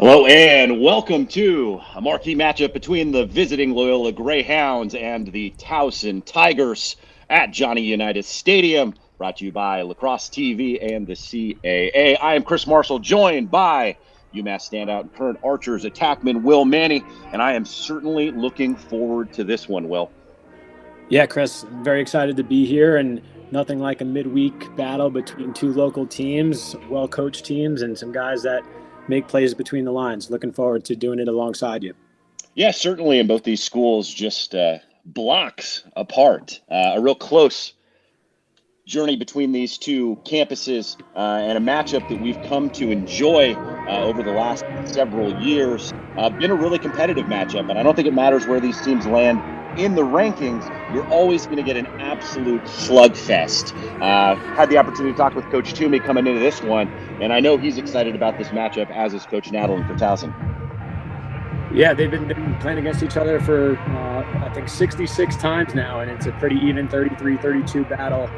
Hello and welcome to a marquee matchup between the visiting Loyola Greyhounds and the Towson Tigers at Johnny Unitas Stadium. Brought to you by Lacrosse TV and the CAA. I am Chris Marshall, joined by UMass standout and current Archers attackman Will Manny, and I am certainly looking forward to this one, Will. Yeah, Chris, I'm very excited to be here, and nothing like a midweek battle between two local teams, well-coached teams, and some guys that make plays between the lines. Looking forward to doing it alongside you. Yeah, certainly, in both these schools, just blocks apart. A real close journey between these two campuses and a matchup that we've come to enjoy over the last several years. Been a really competitive matchup, and I don't think it matters where these teams land in the rankings. You're always going to get an absolute slugfest. Had the opportunity to talk with Coach Toomey coming into this one, and I know he's excited about this matchup, as is Coach Nadlin for Towson. Yeah, they've been playing against each other for, I think, 66 times now, and it's a pretty even 33-32 battle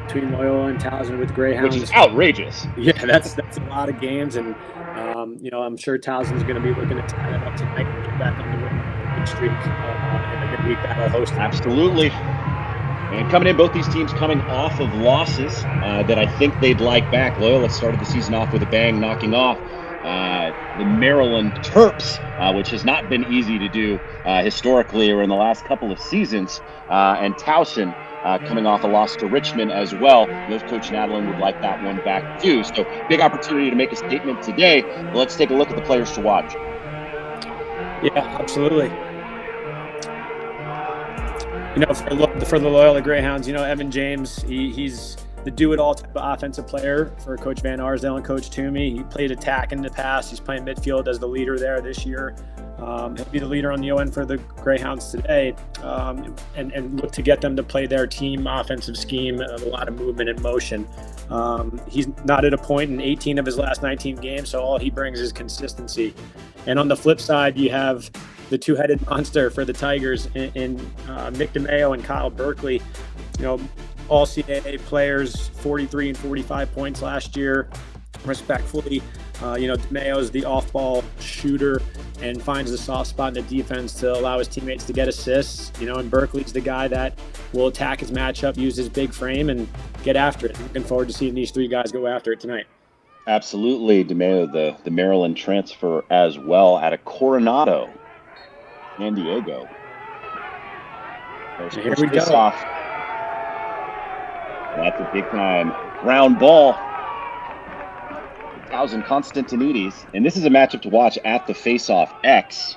between Loyola and Towson with Greyhounds. Which is outrageous. Yeah, that's a lot of games, and I'm sure Towson's going to be looking to tie that up tonight and get back on the win streak in the midweek battle hosting. Absolutely. And coming in, both these teams coming off of losses that I think they'd like back. Loyola started the season off with a bang, knocking off the Maryland Terps, which has not been easy to do historically or in the last couple of seasons. And Towson coming off a loss to Richmond as well. Knows Coach Nadlin would like that one back too. So big opportunity to make a statement today. But let's take a look at the players to watch. Yeah, absolutely. For the Loyola Greyhounds, Evan James, he's the do-it-all type of offensive player for Coach Van Arsdale and Coach Toomey. He played attack in the past. He's playing midfield as the leader there this year. He'll be the leader on the O-end for the Greyhounds today, and look to get them to play their team offensive scheme of a lot of movement and motion. He's not at a point in 18 of his last 19 games, so all he brings is consistency. And on the flip side, you have the two-headed monster for the Tigers in Nick DeMeo and Kyle Berkeley. All CAA players, 43 and 45 points last year, respectfully. DeMeo's the off-ball shooter and finds the soft spot in the defense to allow his teammates to get assists. And Berkeley's the guy that will attack his matchup, use his big frame, and get after it. Looking forward to seeing these three guys go after it tonight. Absolutely. DeMeo, the Maryland transfer as well, out of Coronado, San Diego. Here we go. Off. That's a big time ground ball. Towson Constantinides, and this is a matchup to watch at the face-off X.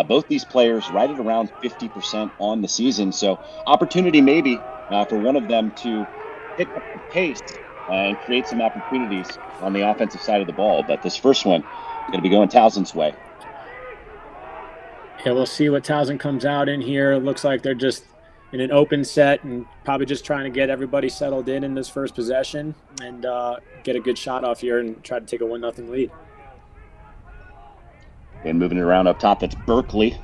Both these players right at around 50% on the season, so opportunity maybe for one of them to pick up the pace and create some opportunities on the offensive side of the ball. But this first one is going to be going Towson's way. Yeah, we'll see what Towson comes out in here. It looks like they're just in an open set and probably just trying to get everybody settled in this first possession and get a good shot off here and try to take a 1-0 lead. And moving it around up top, that's Berkeley.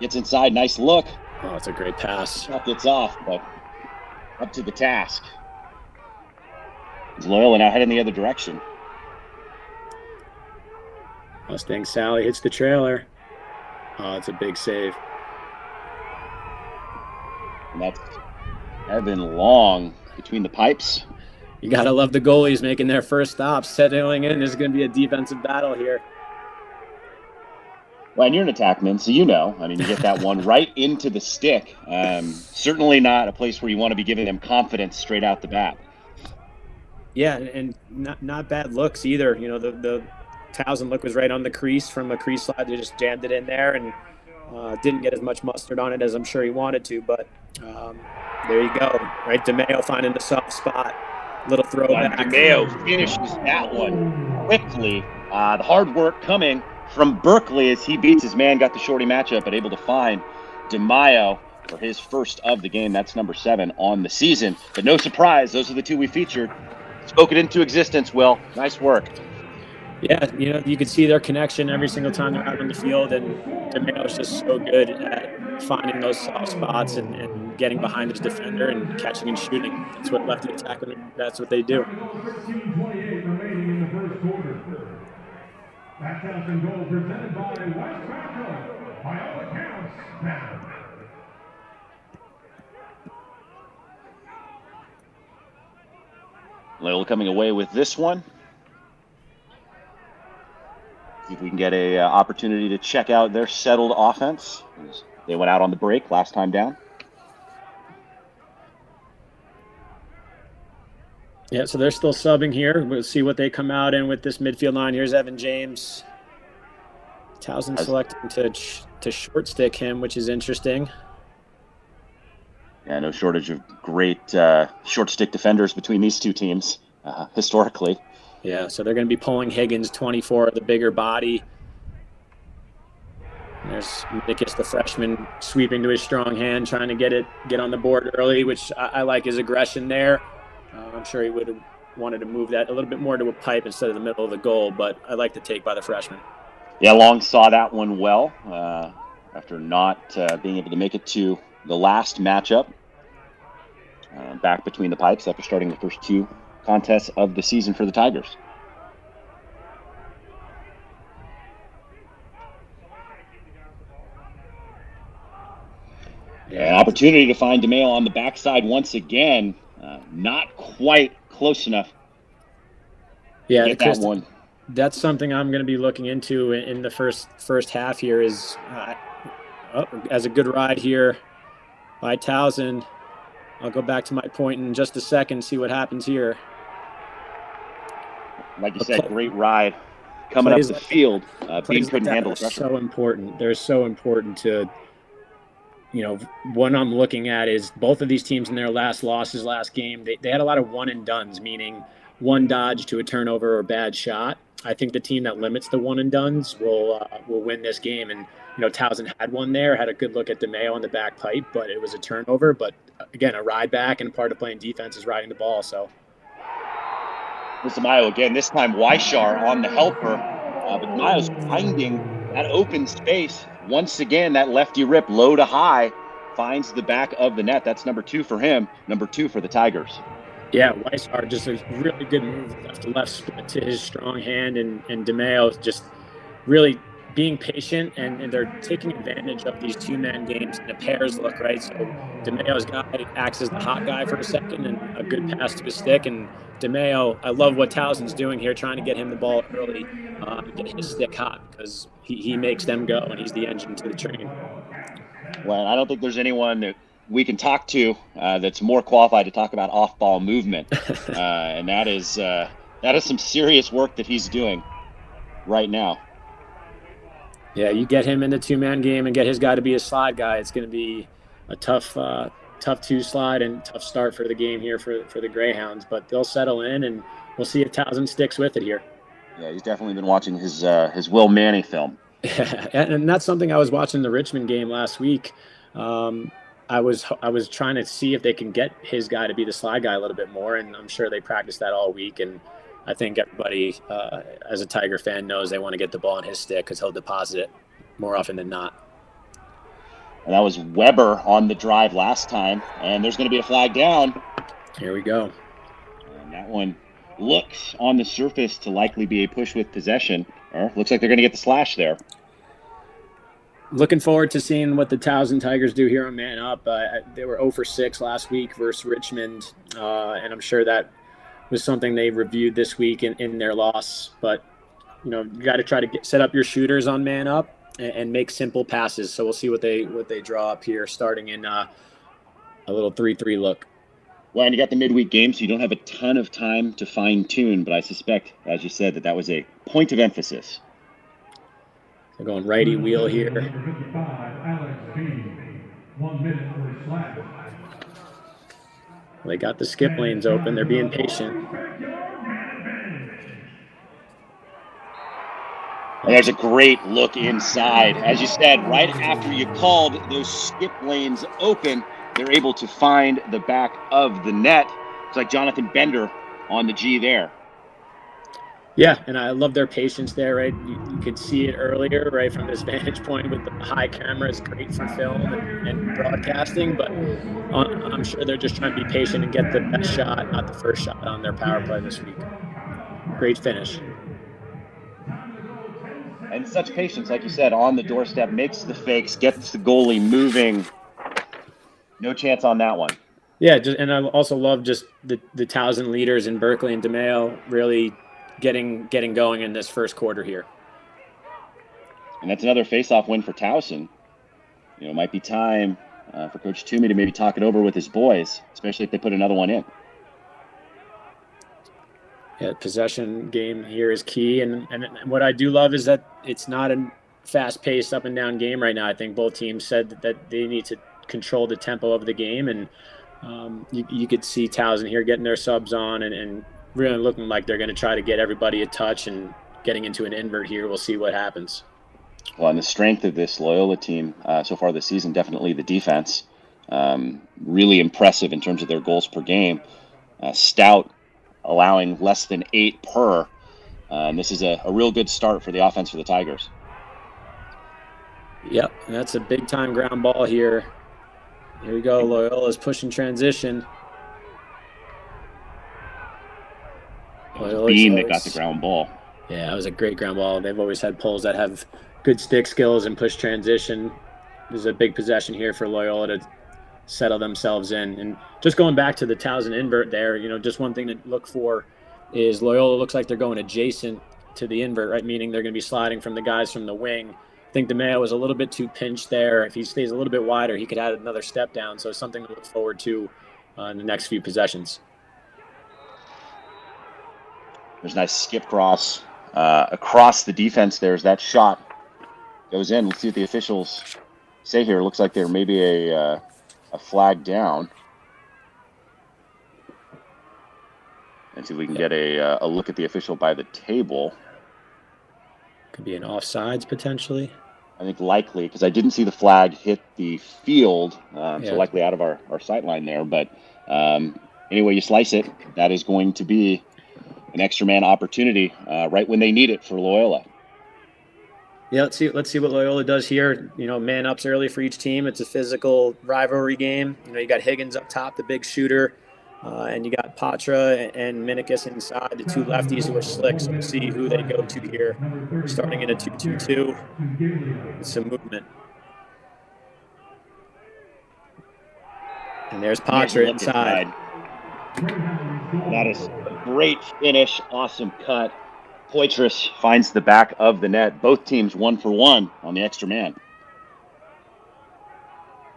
Gets inside, nice look. Oh, it's a great pass. Shot gets off, but up to the task. Loyola now heading the other direction. Mustang Sally hits the trailer. Oh, it's a big save. And that's Evan Long between the pipes. You got to love the goalies making their first stop, settling in. There's going to be a defensive battle here. Well, and you're an attackman, so you get that one right into the stick. Certainly not a place where you want to be giving them confidence straight out the bat. Yeah, and not bad looks either. The Towson look was right on the crease from a crease slide. They just jammed it in there and didn't get as much mustard on it as I'm sure he wanted to, but there you go. Right, DeMeo finding the soft spot. Little throwback. DeMeo finishes that one quickly. The hard work coming from Berkeley as he beats his man, got the shorty matchup, but able to find DeMeo for his first of the game. That's number 7 on the season. But no surprise, those are the two we featured. Spoke it into existence, Will. Nice work. Yeah, you could see their connection every single time they're out on the field, and DeMeo's just so good at finding those soft spots and getting behind his defender and catching and shooting. That's what lefty attack, that's what they do. Towson goal presented by West Metro. By all accounts, better. Loyola coming away with this one. See if we can get a opportunity to check out their settled offense. They went out on the break last time down. Yeah, so they're still subbing here. We'll see what they come out in with this midfield line. Here's Evan James. Towson selecting to short stick him, which is interesting. Yeah, no shortage of great short stick defenders between these two teams historically. Yeah, so they're going to be pulling Higgins, 24, the bigger body. And there's Nickus, the freshman, sweeping to his strong hand, trying to get on the board early, which I like his aggression there. I'm sure he would have wanted to move that a little bit more to a pipe instead of the middle of the goal, but I like the take by the freshman. Yeah, Long saw that one well after not being able to make it to the last matchup. Back between the pipes after starting the first two contests of the season for the Tigers. Yeah, an opportunity to find DeMeo on the backside once again. Not quite close enough. Yeah, get that one. That's something I'm going to be looking into in the first half here. Is as a good ride here by Towson. I'll go back to my point in just a second, see what happens here. Like you said, great ride coming up the field. Bean couldn't handle the pressure. So important. They're so important to, what I'm looking at is both of these teams in their last losses last game, they had a lot of one and dones, meaning one dodge to a turnover or bad shot. I think the team that limits the one and dones will win this game. And Towson had one there, had a good look at DeMeo on the back pipe, but it was a turnover. But again, a ride back, and part of playing defense is riding the ball. So DeMeo again. This time Weishar on the helper, but DeMeo's finding that open space once again. That lefty rip low to high finds the back of the net. That's number 2 for him. Number 2 for the Tigers. Yeah, Weishar just a really good move, left to left split to his strong hand, and DeMeo just really being patient, and they're taking advantage of these two-man games and the pairs look, right? So DeMeo's guy acts as the hot guy for a second, and a good pass to his stick, and DeMeo, I love what Towson's doing here, trying to get him the ball early, get his stick hot, because he makes them go, and he's the engine to the train. Well, I don't think there's anyone that we can talk to that's more qualified to talk about off-ball movement, and that is some serious work that he's doing right now. Yeah, you get him in the two-man game and get his guy to be a slide guy. It's going to be a tough two slide and tough start for the game here for the Greyhounds, but they'll settle in, and we'll see if Towson sticks with it here. Yeah, he's definitely been watching his Will Manny film. Yeah, and that's something I was watching the Richmond game last week. I was trying to see if they can get his guy to be the slide guy a little bit more, and I'm sure they practiced that all week. And I think everybody, as a Tiger fan, knows they want to get the ball in his stick because he'll deposit it more often than not. And that was Weber on the drive last time, and there's going to be a flag down. Here we go. And that one looks on the surface to likely be a push with possession. Looks like they're going to get the slash there. Looking forward to seeing what the Towson Tigers do here on Man Up. They were 0 for 6 last week versus Richmond, and I'm sure that was something they reviewed this week in their loss. But, you got to try to set up your shooters on Man Up and make simple passes. So we'll see what they draw up here, starting in a little 3-3 look. Well, and you got the midweek game, so you don't have a ton of time to fine-tune, but I suspect, as you said, that was a point of emphasis. They're going righty wheel here. They got the skip lanes open. They're being patient. And there's a great look inside. As you said, right after you called those skip lanes open, they're able to find the back of the net. It's like Jonathan Bender on the G there. Yeah, and I love their patience there, right? You could see it earlier, right, from this vantage point with the high camera. It's great for film and broadcasting, but I'm sure they're just trying to be patient and get the best shot, not the first shot on their power play this week. Great finish. And such patience, like you said, on the doorstep, makes the fakes, gets the goalie moving. No chance on that one. Yeah, and I also love just the Towson leaders in Berkeley and DeMayo really getting going in this first quarter here. And that's another face-off win for Towson. It might be time for Coach Toomey to maybe talk it over with his boys, especially if they put another one in. Yeah, possession game here is key, and what I do love is that it's not a fast-paced up and down game right now. I think both teams said that they need to control the tempo of the game, and you could see Towson here getting their subs on and really looking like they're going to try to get everybody a touch and getting into an invert here. We'll see what happens. Well, and the strength of this Loyola team so far this season, definitely the defense. Really impressive in terms of their goals per game. Stout, allowing less than 8 per. And this is a real good start for the offense for the Tigers. Yep, and that's a big-time ground ball here. Here we go. Loyola's pushing transition. Bean that got the ground ball. Yeah, it was a great ground ball. They've always had poles that have good stick skills and push transition. There's a big possession here for Loyola to settle themselves in. And just going back to the Towson invert there, just one thing to look for is Loyola looks like they're going adjacent to the invert, right? Meaning they're going to be sliding from the guys from the wing. I think DeMayo was a little bit too pinched there. If he stays a little bit wider, he could add another step down. So it's something to look forward to in the next few possessions. There's a nice skip cross across the defense. There's that shot. Goes in. Let's see what the officials say here. It looks like there may be a flag down. And see if we can get a look at the official by the table. Could be an offsides potentially. I think likely, because I didn't see the flag hit the field, so likely out of our sight line there. But anyway, you slice it, that is going to be an extra man opportunity right when they need it for Loyola. Yeah, let's see what Loyola does here. Man ups early for each team. It's a physical rivalry game. You got Higgins up top, the big shooter, and you got Patra and Minikis inside, the two lefties who are slick. So we'll see who they go to here. Starting in a 2-2-2 with some movement. And there's Patra inside. That is a great finish, awesome cut. Poitras finds the back of the net. Both teams 1 for 1 on the extra man.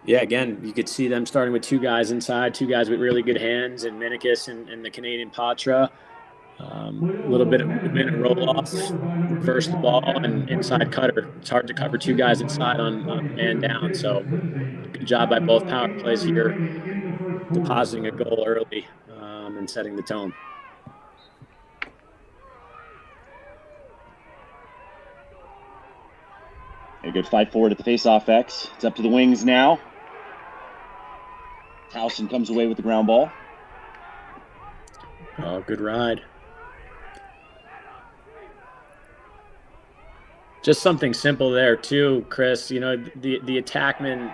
Yeah, again, you could see them starting with two guys inside, two guys with really good hands, and Minikis and the Canadian Patra. A little bit of movement and roll off, reverse the ball, and inside cutter. It's hard to cover two guys inside on man down. So good job by both power plays here, depositing a goal early and setting the tone. A good fight forward at the face-off X. It's up to the wings now. Towson comes away with the ground ball. Oh, good ride. Just something simple there too, Chris. The attackman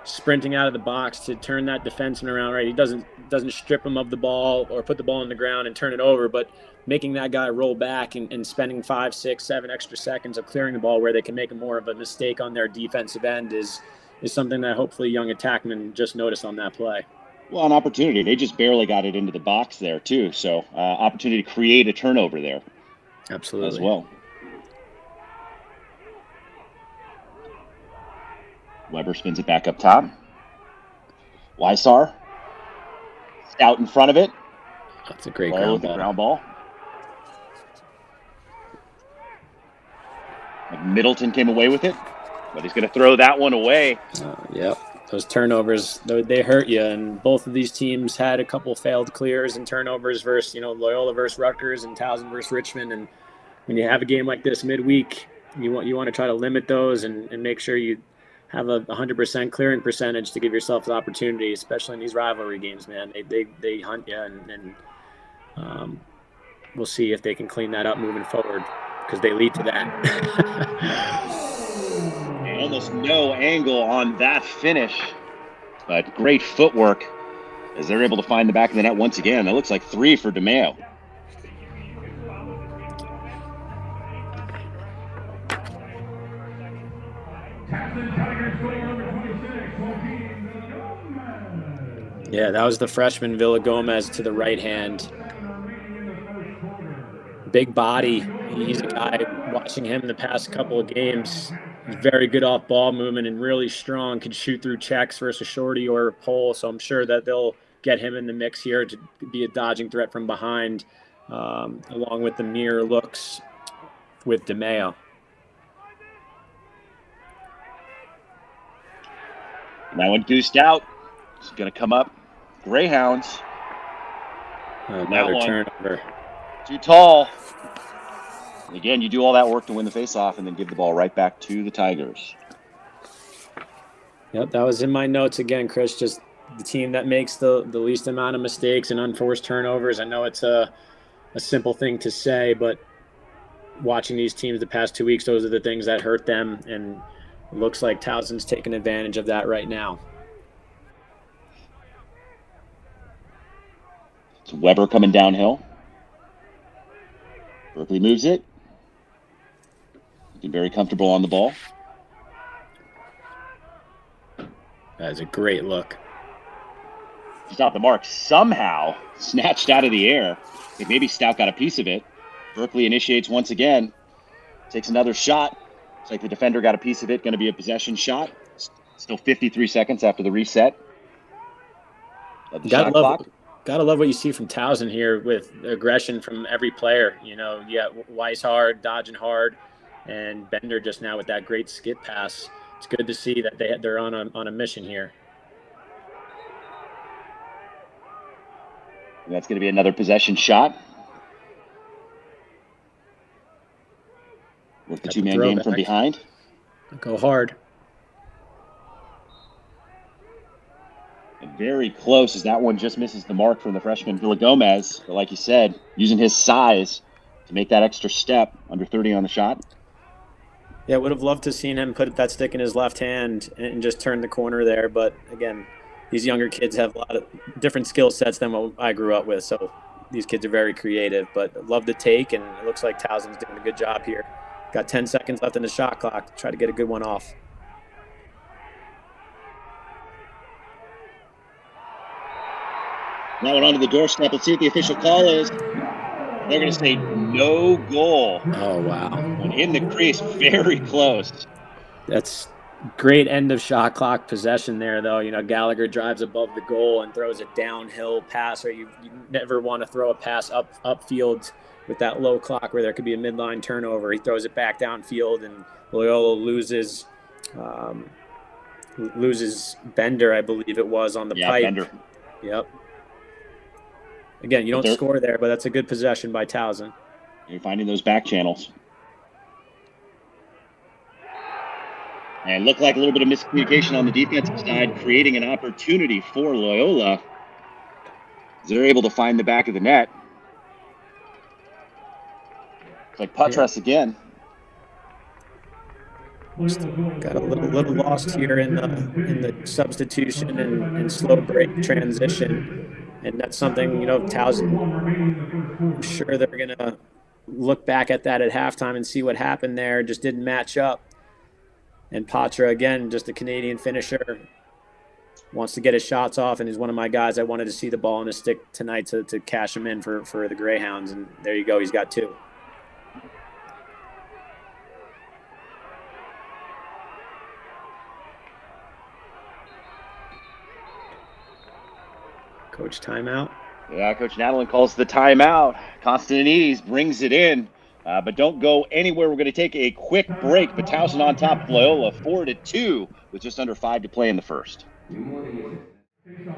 sprinting out of the box to turn that defenseman around, right? He doesn't strip him of the ball or put the ball on the ground and turn it over, but making that guy roll back and spending 5, 6, 7 extra seconds of clearing the ball where they can make more of a mistake on their defensive end is something that hopefully young attackmen just noticed on that play. Well, an opportunity. They just barely got it into the box there too. So opportunity to create a turnover there. Absolutely. As well. Weber spins it back up top. Weissar. Stout in front of it. That's a great ground ball. Middleton came away with it, but he's going to throw that one away. Yep. Those turnovers, they hurt you, and both of these teams had a couple failed clears and turnovers versus, Loyola versus Rutgers and Towson versus Richmond. And when you have a game like this midweek, you want to try to limit those and make sure you have a 100% clearing percentage to give yourself the opportunity, especially in these rivalry games, man. They hunt you, and we'll see if they can clean that up moving forward because they lead to that. Almost no angle on that finish, but great footwork as they're able to find the back of the net once again. That looks like 3 for DeMayo. Towson Tigers goal number 26, Joaquin Gomez. Yeah, that was the freshman Villa Gomez to the right hand. Big body. He's a guy, watching him in the past couple of games, he's very good off ball movement and really strong, can shoot through checks versus a shorty or a pole. So I'm sure that they'll get him in the mix here to be a dodging threat from behind, along with the mirror looks with DeMeo. That one goosed out. It's going to come up. Greyhounds. Another turnover. Too tall. And again, you do all that work to win the faceoff and then give the ball right back to the Tigers. Yep, that was in my notes again, Chris. Just the team that makes the least amount of mistakes and unforced turnovers. I know it's a simple thing to say, but watching these teams the past 2 weeks, those are the things that hurt them, and it looks like Towson's taking advantage of that right now. It's Weber coming downhill. Berkeley moves it. Looking very comfortable on the ball. That is a great look. He's off the mark. Somehow snatched out of the air. I think maybe Stout got a piece of it. Berkeley initiates once again. Takes another shot. Looks like the defender got a piece of it. Going to be a possession shot. Still 53 seconds after the reset of the shot clock. Gotta love what you see from Towson here with aggression from every player. You know, yeah, Weiss hard, dodging hard, and Bender just now with that great skip pass. It's good to see that they're on a mission here. And that's going to be another possession shot. With the two-man game from behind. Go hard. And very close as that one just misses the mark from the freshman Villa Gomez. But like you said, using his size to make that extra step, under 30 on the shot. Yeah, would have loved to seen him put that stick in his left hand and just turn the corner there. But again, these younger kids have a lot of different skill sets than what I grew up with. So these kids are very creative, but love the take. And it looks like Towson's doing a good job here. Got 10 seconds left in the shot clock to try to get a good one off. That one onto the doorstep. Let's see what the official call is. They're going to say no goal. Oh, wow. And in the crease, very close. That's great end of shot clock possession there, though. You know, Gallagher drives above the goal and throws a downhill pass, or you never want to throw a pass upfield with that low clock where there could be a midline turnover. He throws it back downfield, and Loyola loses Bender, I believe it was, on the pipe. Bender. Yep. Again, you don't score there, but that's a good possession by Towson. You're finding those back channels. And looked like a little bit of miscommunication on the defensive side, creating an opportunity for Loyola. They're able to find the back of the net. It's like Patras again. Got a little lost here in the substitution and slow break transition. And that's something, you know, Towson, I'm sure they're going to look back at that at halftime and see what happened there. Just didn't match up. And Patra, again, just a Canadian finisher, wants to get his shots off, and he's one of my guys. I wanted to see the ball in his stick tonight to cash him in for the Greyhounds, and there you go. He's got two. Coach timeout. Yeah, Coach Nadalin calls the timeout. Constantinides brings it in, but don't go anywhere. We're going to take a quick break. But Towson on top of Loyola, 4-2, with just under 5 to play in the first.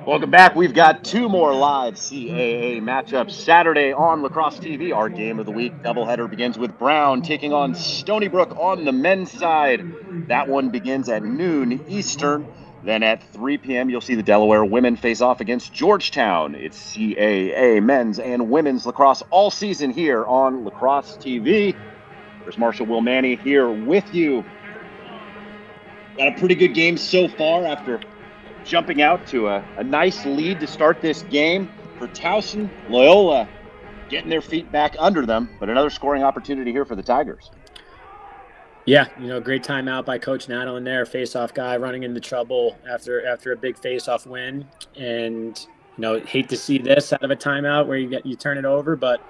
Welcome back. We've got two more live CAA matchups Saturday on Lacrosse TV. Our game of the week doubleheader begins with Brown taking on Stony Brook on the men's side. That one begins at noon Eastern. Then at 3 p.m., you'll see the Delaware women face off against Georgetown. It's CAA men's and women's lacrosse all season here on Lacrosse TV. There's Marshall Wilmani here with you. Got a pretty good game so far after jumping out to a nice lead to start this game for Towson. Loyola getting their feet back under them, but another scoring opportunity here for the Tigers. Yeah, great timeout by Coach Nato in there. Face-off guy running into trouble after a big face-off win, and hate to see this out of a timeout where you turn it over, but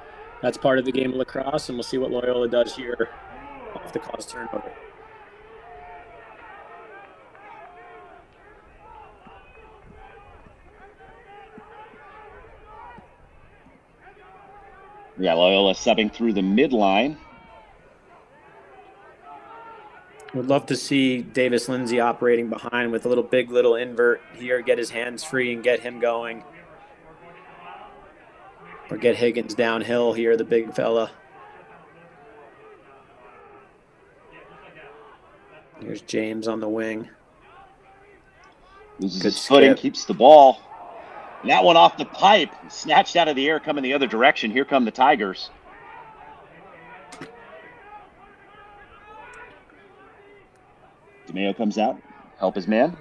that's part of the game of lacrosse, and we'll see what Loyola does here off the cause turnover. Yeah, Loyola subbing through the midline. Would love to see Davis Lindsay operating behind with a little invert here, get his hands free and get him going. Or get Higgins downhill here, the big fella. Here's James on the wing. Loses his footing, keeps the ball. And that one off the pipe, snatched out of the air, coming the other direction. Here come the Tigers. DeMeo comes out, help his man.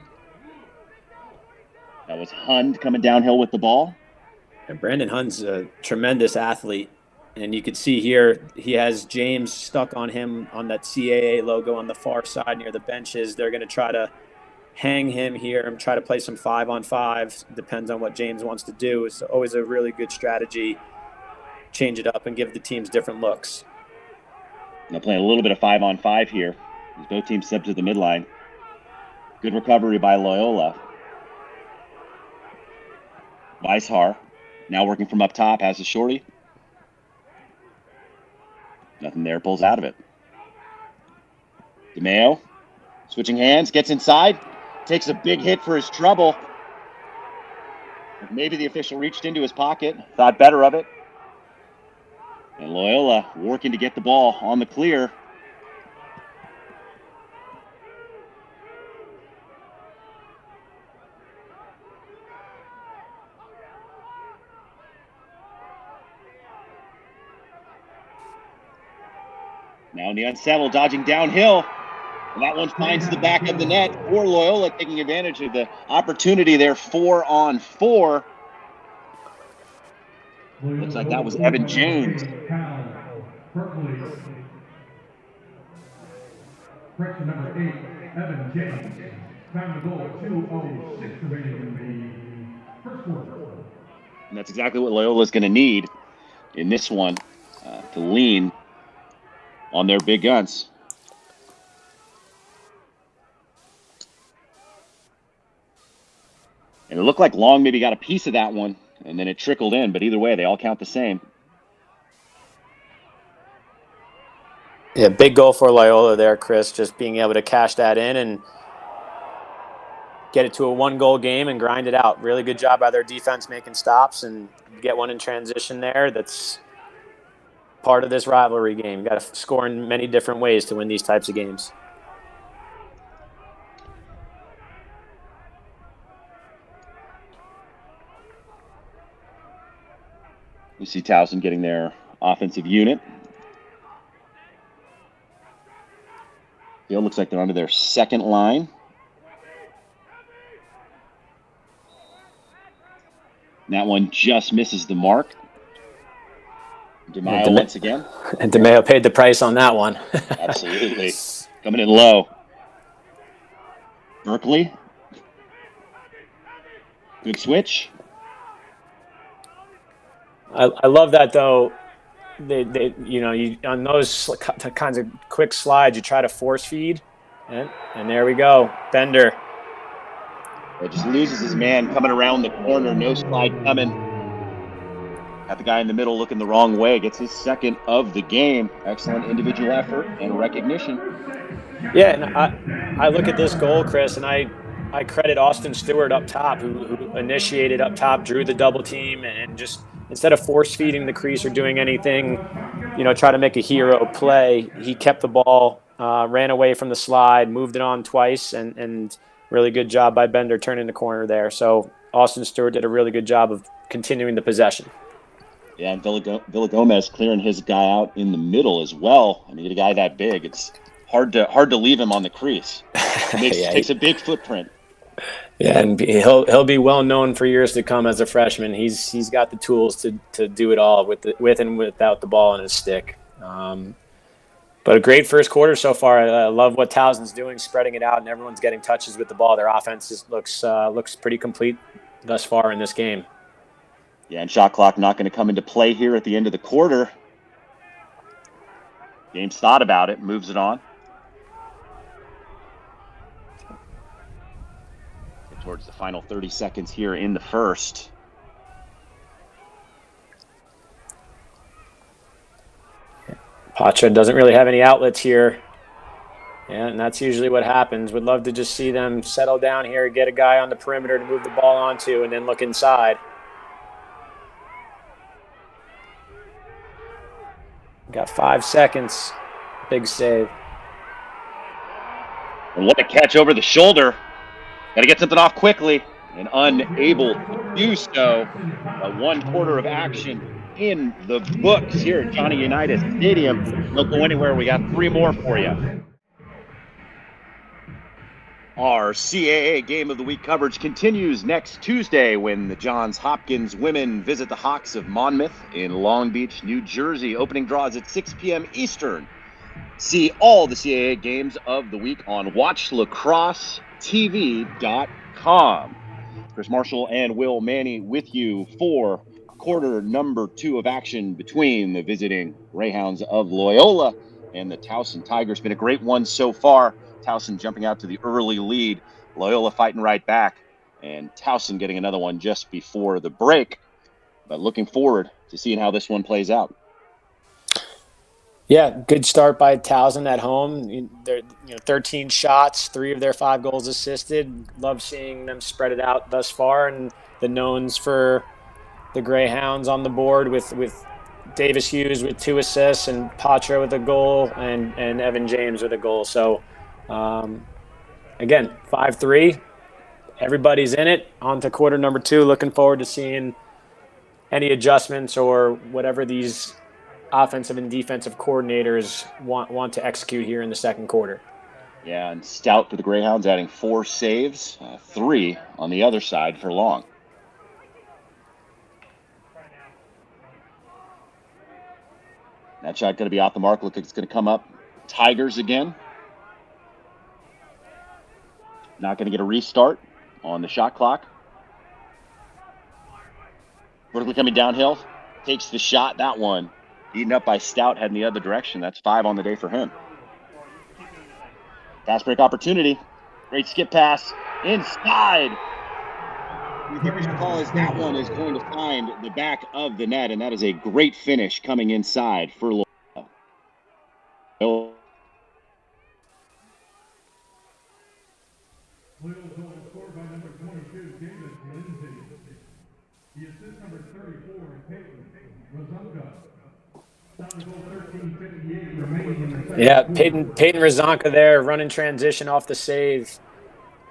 That was Hund coming downhill with the ball. And Brandon Hund's a tremendous athlete. And you can see here, he has James stuck on him on that CAA logo on the far side near the benches. They're going to try to hang him here and try to play some 5-on-5. Depends on what James wants to do. It's always a really good strategy. Change it up and give the teams different looks. Now playing a little bit of 5-on-5 here. As both teams sub to the midline. Good recovery by Loyola. Weishar now working from up top, has a shorty. Nothing there, pulls out of it. DeMeo switching hands, gets inside, takes a big hit for his trouble. Maybe the official reached into his pocket, thought better of it. And Loyola working to get the ball on the clear. Now in the unsettled, dodging downhill. And that one finds the back of the net for Loyola, taking advantage of the opportunity there, 4-on-4. Looks like that was Evan James. Correction number 8, Evan James. Time to goal, 2:06 remaining in the first quarter. And that's exactly what Loyola's going to need in this one to lean on their big guns. And it looked like Long maybe got a piece of that one, and then it trickled in. But either way, they all count the same. Yeah, big goal for Loyola there, Chris. Just being able to cash that in and get it to a 1-goal game and grind it out. Really good job by their defense making stops and get one in transition there. That's part of this rivalry game. Got to score in many different ways to win these types of games. We see Towson getting their offensive unit. It looks like they're under their second line. That one just misses the mark. DeMeo once again. And DeMeo paid the price on that one. Absolutely. Coming in low. Berkeley. Good switch. I love that, though. They on those kinds of quick slides, you try to force feed. And there we go. Bender. It just loses his man coming around the corner. No slide coming. Got the guy in the middle looking the wrong way. Gets his second of the game. Excellent individual effort and recognition. Yeah, and I look at this goal, Chris, and I credit Austin Stewart up top, who initiated up top, drew the double team, and just instead of force feeding the crease or doing anything, try to make a hero play, he kept the ball, ran away from the slide, moved it on twice, and really good job by Bender turning the corner there. So Austin Stewart did a really good job of continuing the possession. Yeah, and Villagomez clearing his guy out in the middle as well. I mean, get a guy that big, it's hard to leave him on the crease. Takes a big footprint. Yeah, and he'll be well known for years to come as a freshman. He's got the tools to do it all with and without the ball in his stick. But But a great first quarter so far. I love what Towson's doing, spreading it out, and everyone's getting touches with the ball. Their offense looks pretty complete thus far in this game. Yeah, and shot clock not going to come into play here at the end of the quarter. James thought about it, moves it on. Get towards the final 30 seconds here in the first. Patra doesn't really have any outlets here. Yeah, and that's usually what happens. Would love to just see them settle down here, get a guy on the perimeter to move the ball onto, and then look inside. Got 5 seconds. Big save. And what a catch over the shoulder. Got to get something off quickly, and unable to do so. One quarter of action in the books here at Johnny Unitas Stadium. Don't go anywhere. We got 3 more for you. Our CAA Game of the Week coverage continues next Tuesday when the Johns Hopkins women visit the Hawks of Monmouth in Long Beach, New Jersey. Opening draws at 6 p.m. Eastern. See all the CAA games of the week on WatchLacrosseTV.com. Chris Marshall and Will Manny with you for quarter number 2 of action between the visiting Greyhounds of Loyola and the Towson Tigers. Been a great one so far. Towson jumping out to the early lead. Loyola fighting right back. And Towson getting another one just before the break. But looking forward to seeing how this one plays out. Yeah, good start by Towson at home. They're 13 shots, 3 of their 5 goals assisted. Love seeing them spread it out thus far. And the knowns for the Greyhounds on the board with Davis Hughes with 2 assists and Patra with a goal and Evan James with a goal. So, again, 5-3. Everybody's in it. On to quarter number 2. Looking forward to seeing any adjustments or whatever these offensive and defensive coordinators want to execute here in the second quarter. Yeah, and Stout for the Greyhounds adding 4 saves, 3 on the other side for Long. That shot going to be off the mark. Look, it's going to come up. Tigers again. Not going to get a restart on the shot clock. Vertically coming downhill. Takes the shot. That one eaten up by Stout, heading the other direction. That's 5 on the day for him. Fast break opportunity. Great skip pass. Inside. The official call is that one is going to find the back of the net, and that is a great finish coming inside for Loyola. Loyola's goal scored by number 22, David Lindsay. The assist number 34, Peyton Razunka. Down to goal 13:58 remaining in the second. Yeah, Peyton Razunka there, running transition off the save.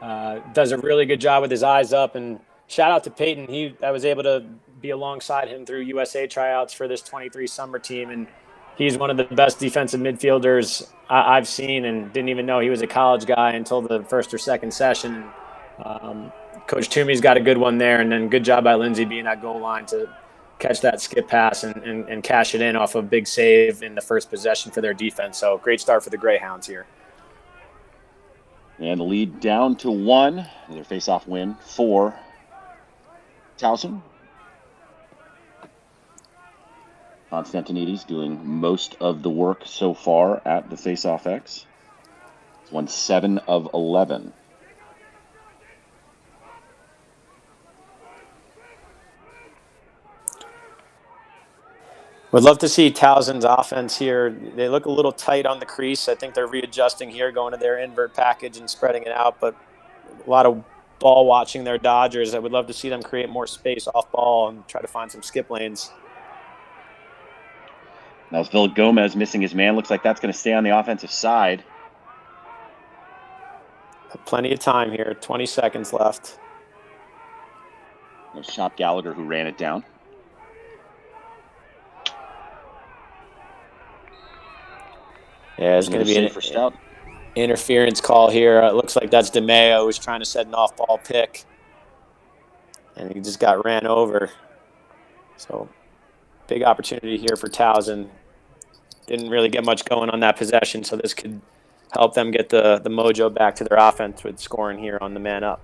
Does a really good job with his eyes up, and shout out to Peyton. I was able to be alongside him through USA tryouts for this 23 summer team, and he's one of the best defensive midfielders I've seen, and didn't even know he was a college guy until the first or second session. Coach Toomey's got a good one there, and then good job by Lindsay being at goal line to catch that skip pass and cash it in off a big save in the first possession for their defense. So great start for the Greyhounds here. And the lead down to 1. Their face-off win for Towson. Constantinides doing most of the work so far at the face-off X. He's won 7 of 11. Would love to see Towson's offense here. They look a little tight on the crease. I think they're readjusting here, going to their invert package and spreading it out, but a lot of ball watching their Dodgers. I would love to see them create more space off ball and try to find some skip lanes. Now Phil Gomez missing his man. Looks like that's going to stay on the offensive side. Plenty of time here. 20 seconds left. There's Chop Gallagher who ran it down. Yeah, it's going to be an interference call here. It looks like that's DeMeo who's trying to set an off-ball pick. And he just got ran over. So, big opportunity here for Towson. didn't really get much going on that possession, so this could help them get the mojo back to their offense with scoring here on the man up.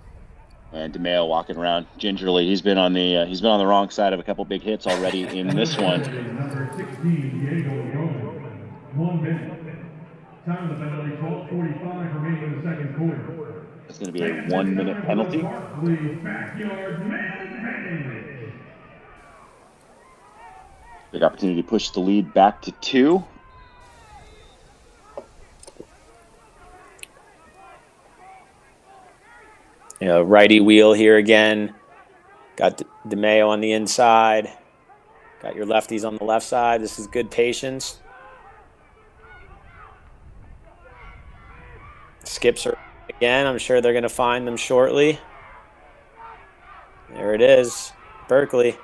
And DeMeo walking around gingerly. He's been on the wrong side of a couple big hits already in this one. Number 16, Diego Gomez. 1 minute. Time of the penalty, 12:45 remaining in the second quarter. It's going to be a 1-minute penalty. Big opportunity to push the lead back to 2. Righty wheel here again. Got DeMeo on the inside. Got your lefties on the left side. This is good patience. Skips are again. I'm sure they're going to find them shortly. There it is. Berkeley.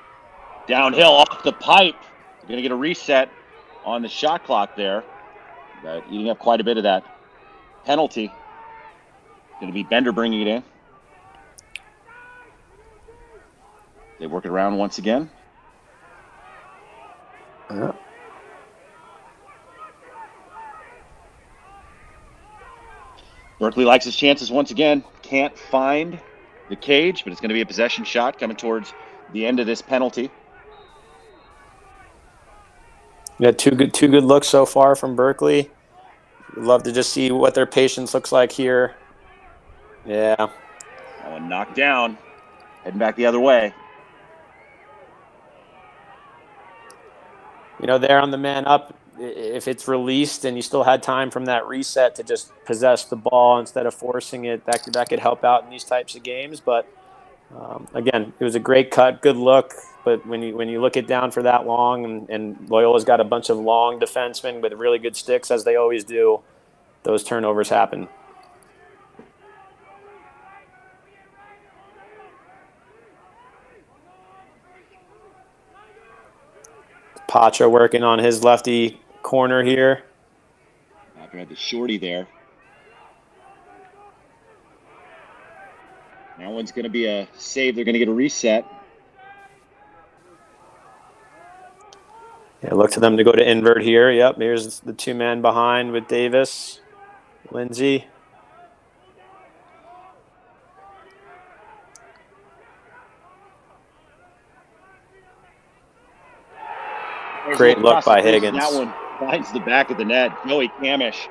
Downhill off the pipe. They're going to get a reset on the shot clock there. Eating up quite a bit of that penalty. Going to be Bender bringing it in. They work it around once again. Berkeley likes his chances once again. Can't find the cage, but it's going to be a possession shot coming towards the end of this penalty. Yeah, two good looks so far from Berkeley. We'd love to just see what their patience looks like here. Yeah. That one knocked down. Heading back the other way. There on the man up, if it's released and you still had time from that reset to just possess the ball instead of forcing it, that could help out in these types of games. But again, it was a great cut, good look. But when you look it down for that long, and Loyola's got a bunch of long defensemen with really good sticks, as they always do, those turnovers happen. Pacha working on his lefty corner here. After had the shorty there. That one's going to be a save. They're going to get a reset. Yeah, look to them to go to invert here. Yep, here's the 2-man behind with Davis, Lindsay. Great look by Higgins. That one finds the back of the net. Joey Camish.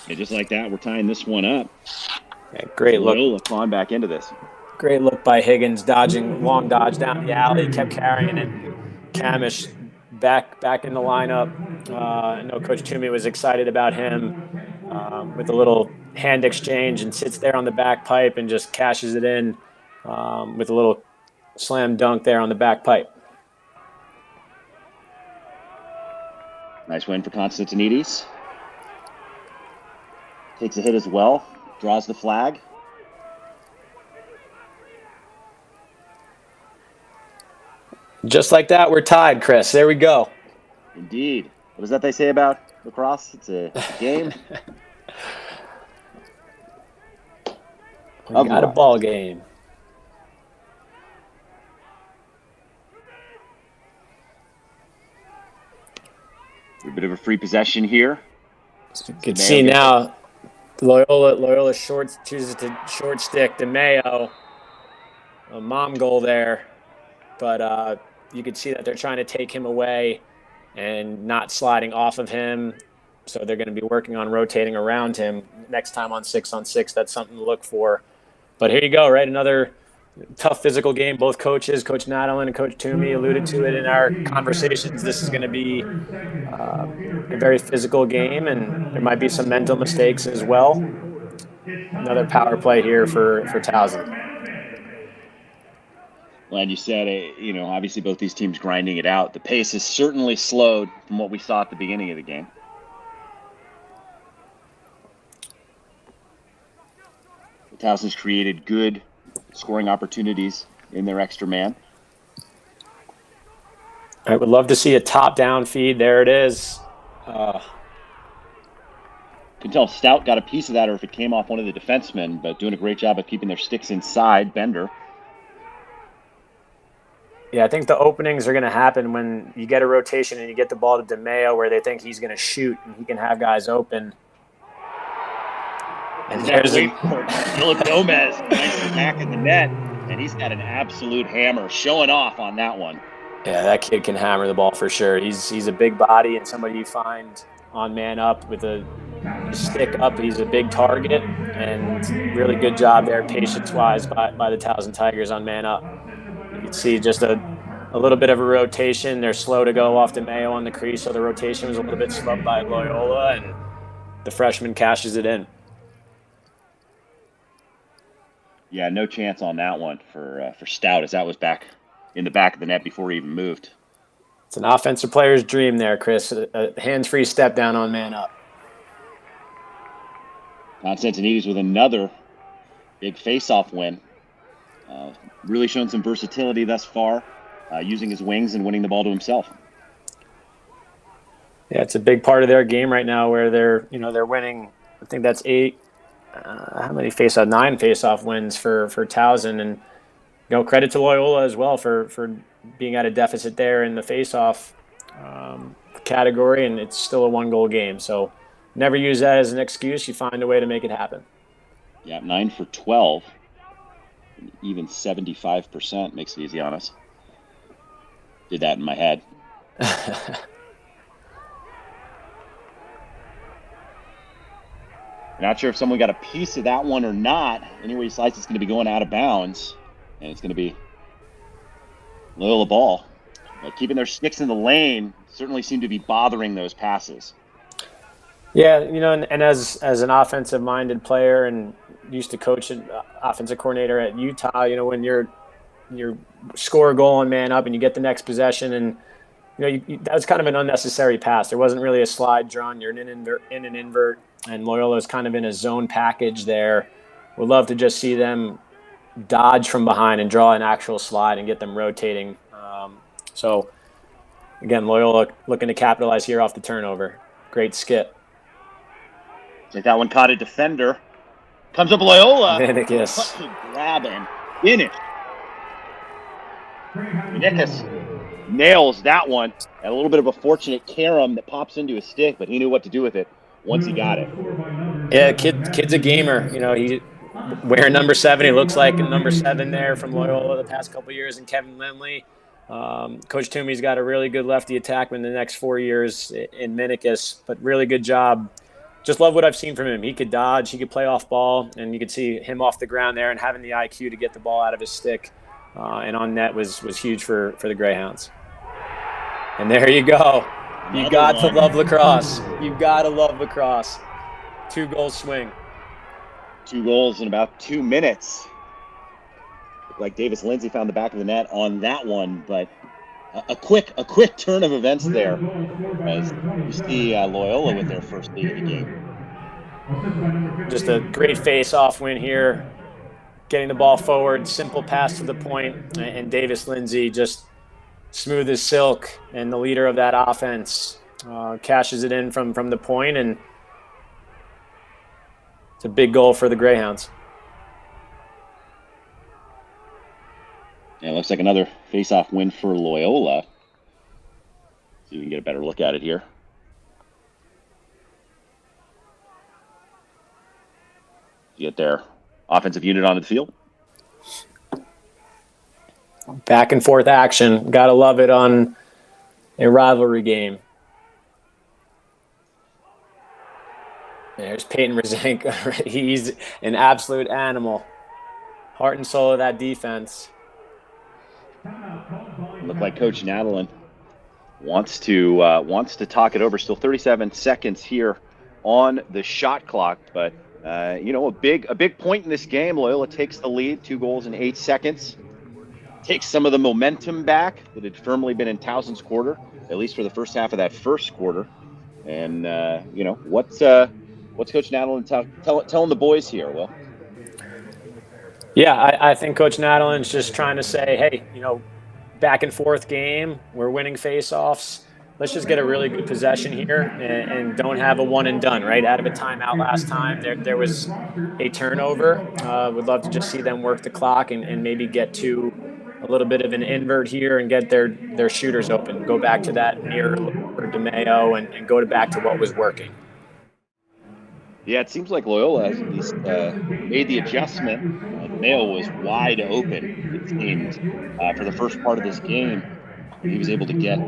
Yeah, just like that, we're tying this one up. Yeah, great look. Loyola clawing back into this. Great look by Higgins, long dodge down the alley, kept carrying it. Camish back in the lineup. I know Coach Toomey was excited about him with a little hand exchange, and sits there on the back pipe and just cashes it in with a little slam dunk there on the back pipe. Nice win for Constantinides. Takes a hit as well. Draws the flag. Just like that, we're tied, Chris. There we go. Indeed. What is that they say about lacrosse? It's a game. We got a ball game. A bit of a free possession here. You can see now Loyola chooses to short stick DeMeo. A mom goal there. But you could see that they're trying to take him away and not sliding off of him. So they're going to be working on rotating around him. Next time on 6-on-6, that's something to look for. But here you go, right? Another tough physical game. Both coaches, Coach Nadalin and Coach Toomey, alluded to it in our conversations. This is going to be a very physical game, and there might be some mental mistakes as well. Another power play here for Towson. Well, and you said, obviously both these teams grinding it out. The pace has certainly slowed from what we saw at the beginning of the game. The Towson's created good scoring opportunities in their extra man. I would love to see a top-down feed. There it is. Can tell Stout got a piece of that, or if it came off one of the defensemen, but doing a great job of keeping their sticks inside. Bender. Yeah, I think the openings are going to happen when you get a rotation and you get the ball to DeMeo where they think he's going to shoot and he can have guys open. And there's wait for it. Philip Gomez finds the back of the net, and he's got an absolute hammer showing off on that one. Yeah, that kid can hammer the ball for sure. He's a big body and somebody you find on man up with a stick up. He's a big target, and really good job there, patience-wise, by the Towson Tigers on man up. You can see just a little bit of a rotation. They're slow to go off DeMeo on the crease, so the rotation was a little bit slow by Loyola, and the freshman cashes it in. Yeah, no chance on that one for Stout, as that was back in the back of the net before he even moved. It's an offensive player's dream there, Chris. A hands-free step down on man up. Constantinides with another big face-off win. Really shown some versatility thus far, using his wings and winning the ball to himself. Yeah, it's a big part of their game right now where they're winning. I think that's 8. How many face-off? 9 face-off wins for Towson, and credit to Loyola as well for being at a deficit there in the face-off category, and it's still a 1-goal game. So never use that as an excuse. You find a way to make it happen. Yeah, 9 for 12. Even 75% makes it easy on us. Did that in my head. Not sure if someone got a piece of that one or not. Anyway, slice it's going to be going out of bounds, and it's going to be Loyola ball. But keeping their sticks in the lane certainly seemed to be bothering those passes. Yeah, and as an offensive-minded player and used to coach an offensive coordinator at Utah, when you're score a goal on man up and you get the next possession, and that was kind of an unnecessary pass. There wasn't really a slide drawn. You're in an invert, and Loyola's kind of in a zone package there. Would love to just see them dodge from behind and draw an actual slide and get them rotating. So, again, Loyola looking to capitalize here off the turnover. Great skip. Like that one caught a defender. Comes up Loyola. Minicus. Grab and finish. Minicus nails that one. Had a little bit of a fortunate carom that pops into his stick, but he knew what to do with it once he got it. Yeah, kid's a gamer. He wearing number 7. He looks like a number 7 there from Loyola the past couple of years. And Kevin Lindley, Coach Toomey's got a really good lefty attackman the next 4 years in Minicus, but really good job. Just love what I've seen from him. He could dodge, he could play off ball, and you could see him off the ground there and having the IQ to get the ball out of his stick. And on net was huge for the Greyhounds. And there you go. You got to love lacrosse. You got to love lacrosse. 2-goal swing. 2 goals in about 2 minutes. Looked like Davis Lindsay found the back of the net on that one, but a quick turn of events there as you see Loyola with their first lead of the game. Just a great face-off win here. Getting the ball forward, simple pass to the point, and Davis Lindsay just smooth as silk, and the leader of that offense cashes it in from the point, and it's a big goal for the Greyhounds. Yeah, it looks like another face-off win for Loyola. See if we can get a better look at it here. Get their offensive unit onto the field. Back and forth action. Gotta love it on a rivalry game. There's Peyton Rosenko. He's an absolute animal. Heart and soul of that defense. Look like Coach Nadalin wants to talk it over. Still 37 seconds here on the shot clock, but a big point in this game. Loyola takes the lead, 2 goals in 8 seconds. Takes some of the momentum back that had firmly been in Towson's quarter, at least for the first half of that first quarter. And what's Coach Nadalin telling the boys here, Will? Yeah, I think Coach Nadalin's just trying to say, hey, back and forth game. We're winning face-offs. Let's just get a really good possession here and don't have a one and done, right? Out of a timeout last time, there was a turnover. Would love to just see them work the clock and maybe get to a little bit of an invert here and get their shooters open. Go back to that mirror look for DeMayo and go back to what was working. Yeah, it seems like Loyola has at least made the adjustment. DeMayo was wide open, it seemed, for the first part of this game when he was able to get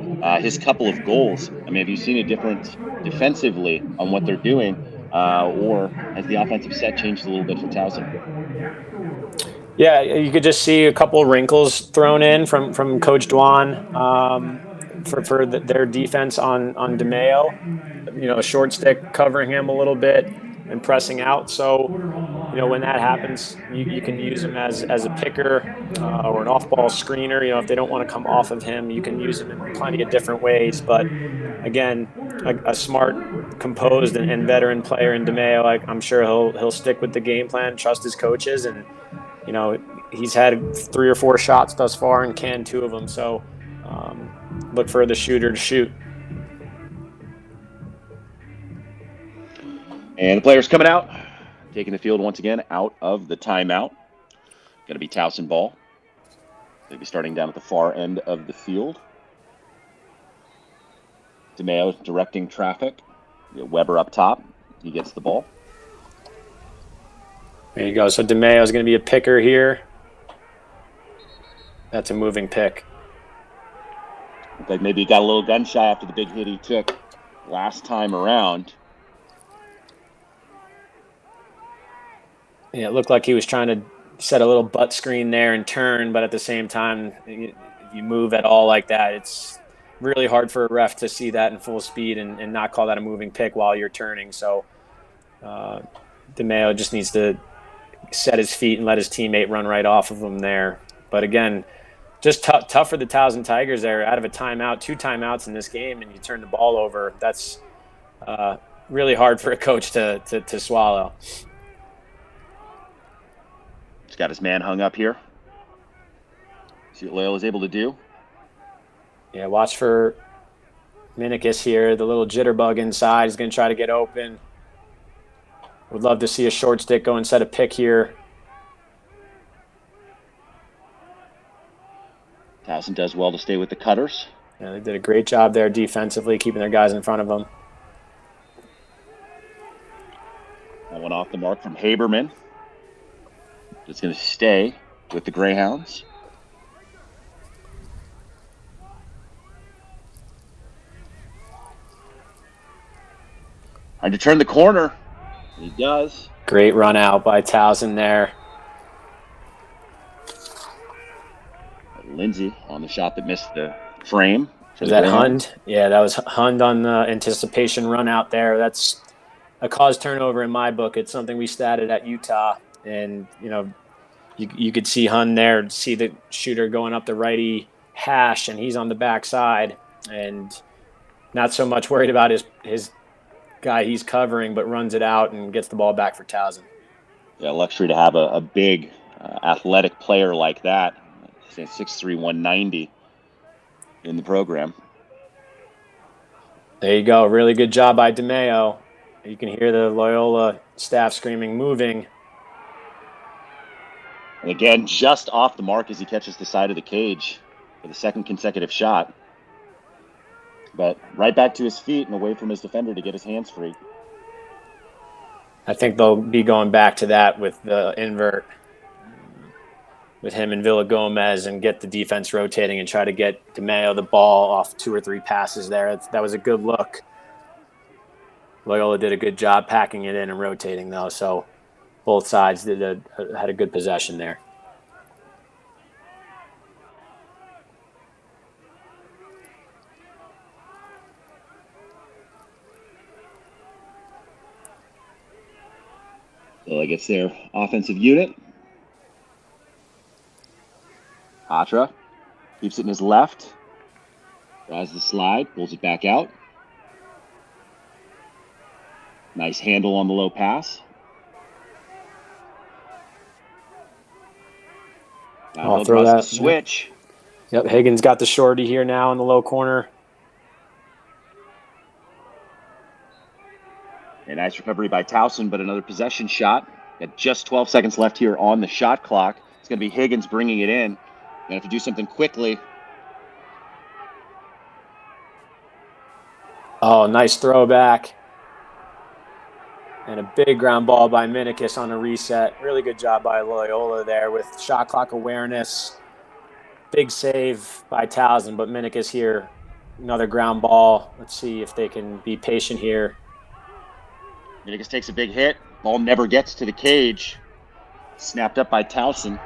his couple of goals. I mean, have you seen a difference defensively on what they're doing, or has the offensive set changed a little bit for Towson? Yeah, you could just see a couple of wrinkles thrown in from Coach Dwan for their defense on DeMayo. A short stick covering him a little bit and pressing out. So, when that happens, you can use him as a picker or an off-ball screener. If they don't want to come off of him, you can use him in plenty of different ways. But again, a smart, composed, and veteran player in DeMayo, I'm sure he'll stick with the game plan, trust his coaches, and he's had 3 or 4 shots thus far and canned 2 of them. So look for the shooter to shoot. And the players coming out, taking the field once again out of the timeout. Going to be Towson ball. They'll be starting down at the far end of the field. DeMayo directing traffic. Weber up top. He gets the ball. There you go. So DeMayo is going to be a picker here. That's a moving pick. Like maybe he got a little gun shy after the big hit he took last time around. Yeah, it looked like he was trying to set a little butt screen there and turn, but at the same time, if you move at all like that, it's really hard for a ref to see that in full speed and not call that a moving pick while you're turning. So DeMayo just needs to set his feet and let his teammate run right off of him there. But again, just tough for the Towson Tigers there. Out of a timeout, 2 timeouts in this game, and you turn the ball over. That's really hard for a coach to swallow. He's got his man hung up here. See what Loyola's able to do. Yeah, watch for Minikis here. The little jitterbug inside. He's going to try to get open. Would love to see a short stick go and set a pick here. Towson does well to stay with the cutters. Yeah, they did a great job there defensively, keeping their guys in front of them. That one off the mark from Haberman. It's going to stay with the Greyhounds. Trying to turn the corner. He does. Great run out by Towson there. Lindsay on the shot that missed the frame. Was that Hund? Yeah, that was Hund on the anticipation run out there. That's a caused turnover in my book. It's something we statted at Utah. And, you could see Hund there, see the shooter going up the righty hash, and he's on the backside. And not so much worried about his guy he's covering, but runs it out and gets the ball back for Towson. Yeah, luxury to have a big athletic player like that. 6'3", 190 in the program. There you go. Really good job by DeMayo. You can hear the Loyola staff screaming, moving. And again, just off the mark as he catches the side of the cage for the second consecutive shot. But right back to his feet and away from his defender to get his hands free. I think they'll be going back to that with the invert with him and Villa Gomez and get the defense rotating and try to get DeMayo the ball off 2 or 3 passes there. That was a good look. Loyola did a good job packing it in and rotating, though, so both sides had a good possession there. So I guess their offensive unit. Atra keeps it in his left. Tries the slide, pulls it back out. Nice handle on the low pass. Now I'll throw that switch. Yep, Higgins got the shorty here now in the low corner. A nice recovery by Towson, but another possession shot. Got just 12 seconds left here on the shot clock. It's going to be Higgins bringing it in. Gonna have to do something quickly. Oh, nice throwback. And a big ground ball by Minikis on a reset. Really good job by Loyola there with shot clock awareness. Big save by Towson, but Minikis here. Another ground ball. Let's see if they can be patient here. Minikis takes a big hit. Ball never gets to the cage. Snapped up by Towson.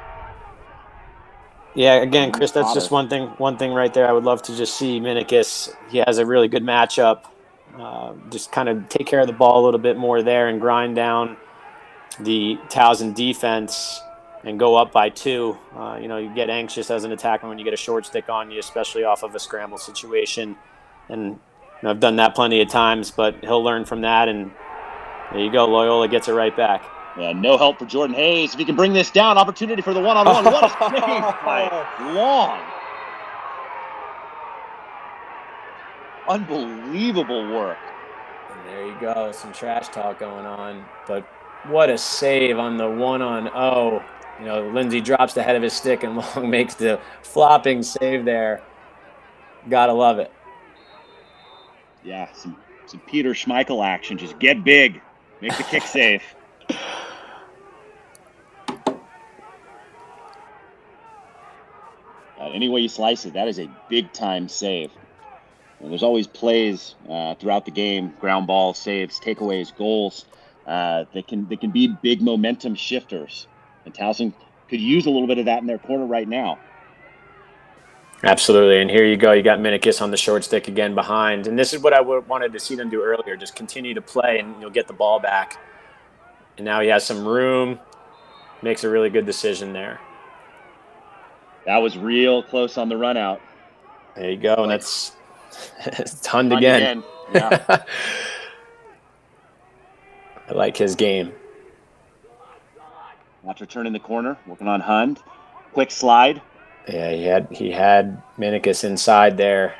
Yeah, again, Chris, that's just one thing right there. I would love to just see Minikis. He has a really good matchup. Just kind of take care of the ball a little bit more there and grind down the Towson defense and go up by 2. You get anxious as an attacker when you get a short stick on you, especially off of a scramble situation. And I've done that plenty of times, but he'll learn from that. And there you go. Loyola gets it right back. Yeah, no help for Jordan Hayes. If he can bring this down, opportunity for the one-on-one. What a save by Long. Unbelievable work. And there you go. Some trash talk going on. But what a save on the 1-on-0. Lindsay drops the head of his stick and Long makes the flopping save there. Gotta love it. Yeah, some Peter Schmeichel action. Just get big. Make the kick safe. Any way you slice it, that is a big-time save. And there's always plays throughout the game, ground balls, saves, takeaways, goals that can be big momentum shifters. And Towson could use a little bit of that in their corner right now. Absolutely, and here you go. You got Minikis on the short stick again behind. And this is what I wanted to see them do earlier. Just continue to play and you'll get the ball back. And now he has some room. Makes a really good decision there. That was real close on the run out. There you go, and that's Hund again. Yeah. I like his game. After turning the corner, working on Hund. Quick slide. Yeah, he had Minikis inside there.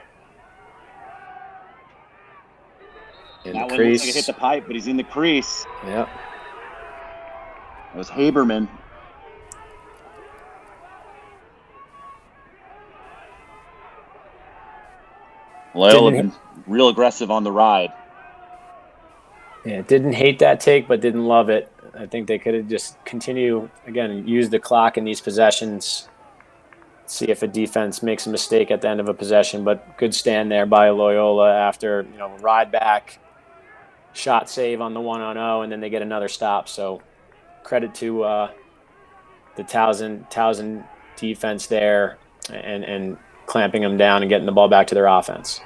In that the one crease. Looks like it hit the pipe, but he's in the crease. Yep. That was Haberman. Loyola been real aggressive on the ride. Yeah, didn't hate that take, but didn't love it. I think they could have just use the clock in these possessions, see if a defense makes a mistake at the end of a possession. But good stand there by Loyola after ride back, shot save on the 1-on-0, and then they get another stop. So credit to the Towson defense there and clamping them down and getting the ball back to their offense.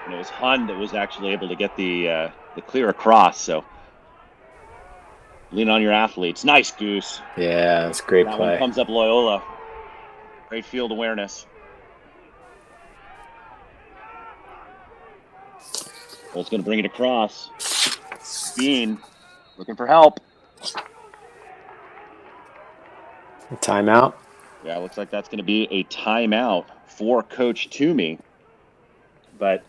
And it was Hund that was actually able to get the clear across. So lean on your athletes. Nice, Goose. Yeah, that's a great that play. One comes up Loyola. Great field awareness. Cole's going to bring it across. Bean looking for help. A timeout. Yeah, looks like that's going to be a timeout for Coach Toomey. But,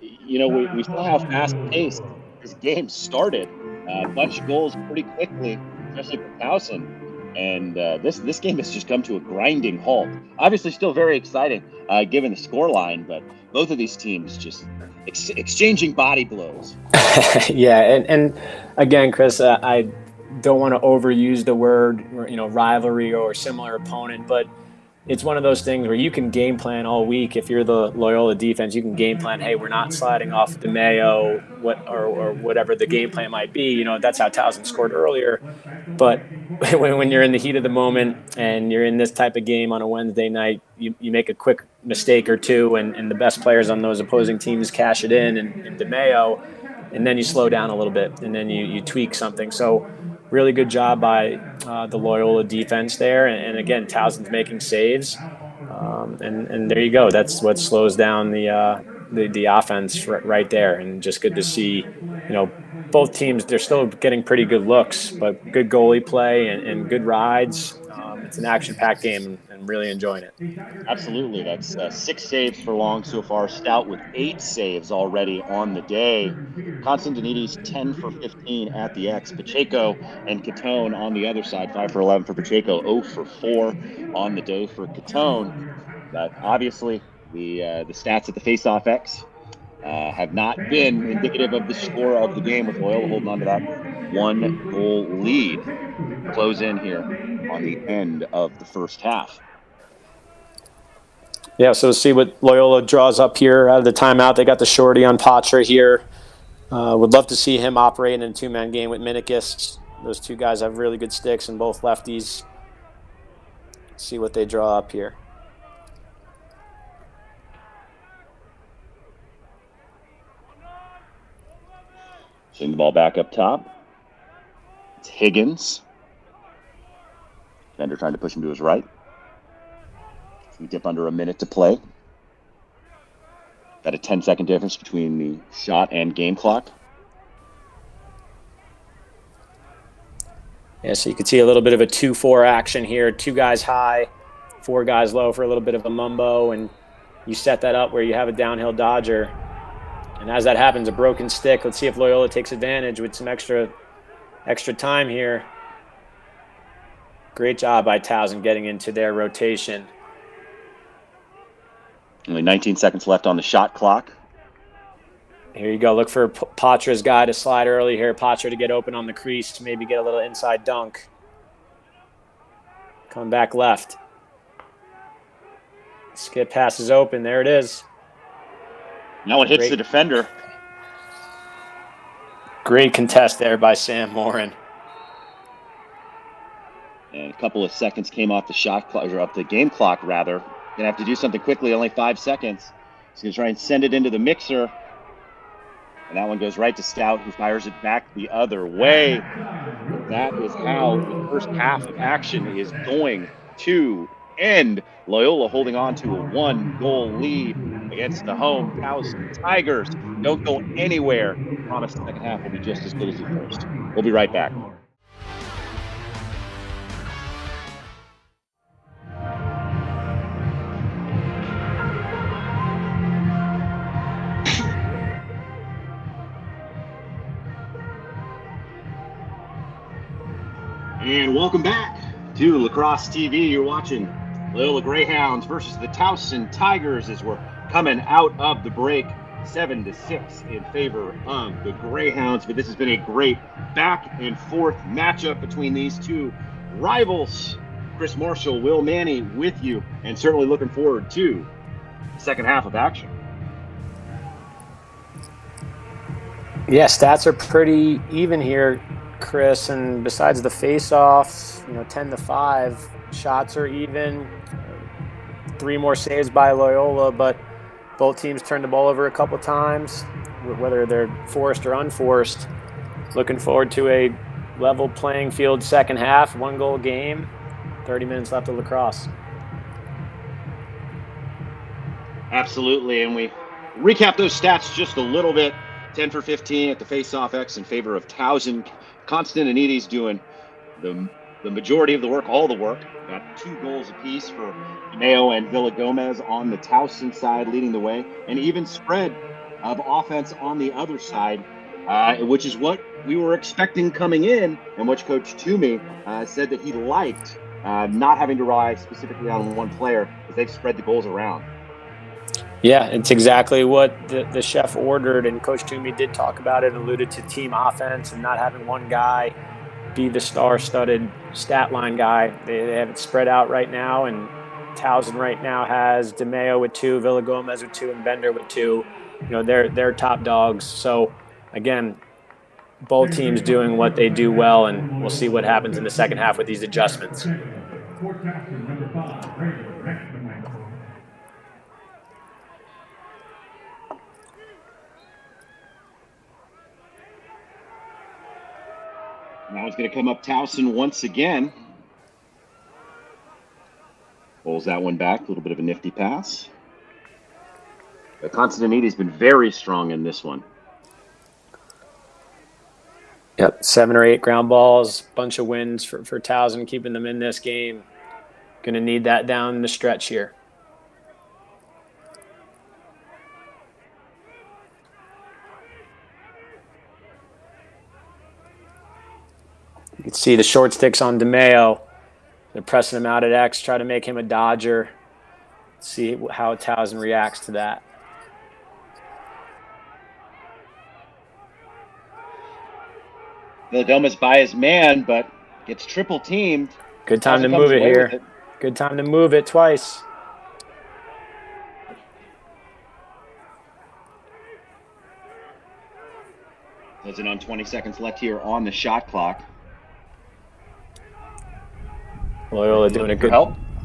we saw how fast-paced this game started. A bunch of goals pretty quickly, especially for Towson. And this game has just come to a grinding halt. Obviously still very exciting given the scoreline, but both of these teams just exchanging body blows. Yeah, and again, Chris, I don't want to overuse the word, rivalry or similar opponent, but it's one of those things where you can game plan all week. If you're the Loyola defense, you can game plan, hey, we're not sliding off DeMayo, or whatever the game plan might be. That's how Towson scored earlier. But when you're in the heat of the moment and you're in this type of game on a Wednesday night, you make a quick mistake or two, and the best players on those opposing teams cash it in DeMayo, and then you slow down a little bit, and then you tweak something. So really good job by the Loyola defense there. And again, Towson's making saves. And there you go. That's what slows down the offense right there. And just good to see, both teams, they're still getting pretty good looks, but good goalie play and good rides. it's an action-packed game and really enjoying it. Absolutely. That's 6 saves for Long so far. Stout with 8 saves already on the day. Constantinides 10 for 15 at the X. Pacheco and Catone on the other side, 5 for 11 for Pacheco, 0 for 4 on the day for Catone. But obviously, the stats at the face-off X have not been indicative of the score of the game, with Loyola holding on to that 1-goal lead. Close in here on the end of the first half. Yeah, so see what Loyola draws up here out of the timeout. They got the shorty on Patra here. Would love to see him operate in a two-man game with Minikis. Those two guys have really good sticks and both lefties. See what they draw up here. Swing the ball back up top. It's Higgins. Bender trying to push him to his right. We dip under a minute to play. Got a 10-second difference between the shot and game clock. Yeah, so you can see a little bit of a 2-4 action here. 2 guys high, 4 guys low for a little bit of a mumbo, and you set that up where you have a downhill dodger. And as that happens, a broken stick. Let's see if Loyola takes advantage with some extra time here. Great job by Towson getting into their rotation. Only 19 seconds left on the shot clock. Here you go. Look for Patra's guy to slide early here. Patra to get open on the crease, to maybe get a little inside dunk. Coming back left. Skip passes open. There it is. Now it hits the defender. Great contest there by Sam Morin. And a couple of seconds came off the shot clock, or up the game clock, rather. Gonna have to do something quickly, only 5 seconds. He's gonna try and send it into the mixer. And that one goes right to Stout, who fires it back the other way. That is how the first half of action is going to end. Loyola holding on to a 1-goal lead against the home Towson Tigers. Don't go anywhere. I promise the second half will be just as good as the first. We'll be right back. And welcome back to Lacrosse TV. You're watching Loyola Greyhounds versus the Towson Tigers as we're coming out of the break, 7-6 in favor of the Greyhounds. But this has been a great back and forth matchup between these two rivals. Chris Marshall, Will Manny with you, and certainly looking forward to the second half of action. Yeah, stats are pretty even here, Chris, and besides the face-offs, 10-5, shots are even. 3 more saves by Loyola, but both teams turned the ball over a couple times, whether they're forced or unforced. Looking forward to a level playing field second half, 1-goal game, 30 minutes left of lacrosse. Absolutely, and we recap those stats just a little bit. 10 for 15 at the face-off X in favor of Towson. Constantinides doing the majority of the work, all the work. Got 2 goals apiece for Mayo and Villa Gomez on the Towson side, leading the way. An even spread of offense on the other side, which is what we were expecting coming in, and which Coach Toomey said that he liked, not having to rely specifically on one player, because they've spread the goals around. Yeah, it's exactly what the chef ordered, and Coach Toomey did talk about it, alluded to team offense and not having one guy be the star-studded stat line guy. They have it spread out right now, and Towson right now has DeMeo with 2, Villa Gomez with 2, and Bender with 2. They're top dogs. So, again, both teams doing what they do well, and we'll see what happens in the second half with these adjustments. Now it's going to come up Towson once again. Pulls that one back. A little bit of a nifty pass. Constantinides has been very strong in this one. Yep, 7 or 8 ground balls. Bunch of wins for Towson, keeping them in this game. Going to need that down the stretch here. You can see the short sticks on DeMayo. They're pressing him out at X, try to make him a dodger. See how Towson reacts to that. Vildoma's by his man, but gets triple teamed. Good time to Towson move comes it away here. with it. Good time to move it twice. Closing on 20 seconds left here on the shot clock. Loyola doing a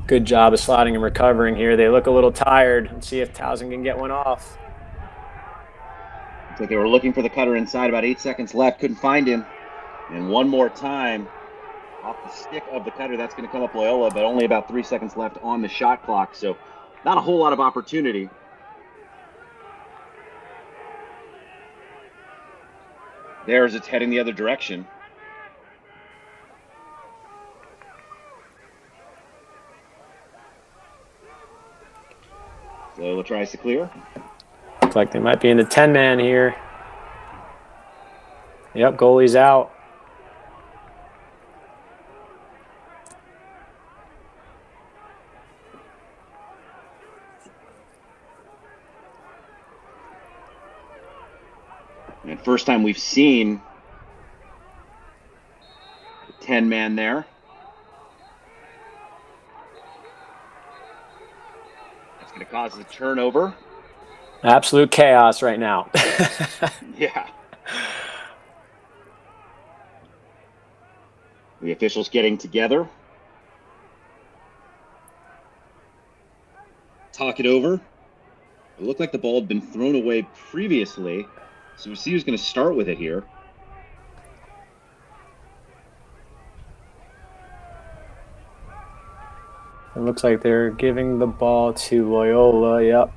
good job of sliding and recovering here. They look a little tired. Let's see if Towson can get one off. Looks like they were looking for the cutter inside. About 8 seconds left. Couldn't find him. And one more time off the stick of the cutter. That's going to come up Loyola, but only about 3 seconds left on the shot clock. So not a whole lot of opportunity. There's it's heading the other direction. Loyola tries to clear. Looks like they might be in the 10-man here. Yep, goalie's out. And first time we've seen the 10-man there. That's going to cause a turnover. Absolute chaos right now. Yeah. The officials getting together. Talk it over. It looked like the ball had been thrown away previously. So we'll see who's going to start with it here. It looks like they're giving the ball to Loyola. Yep.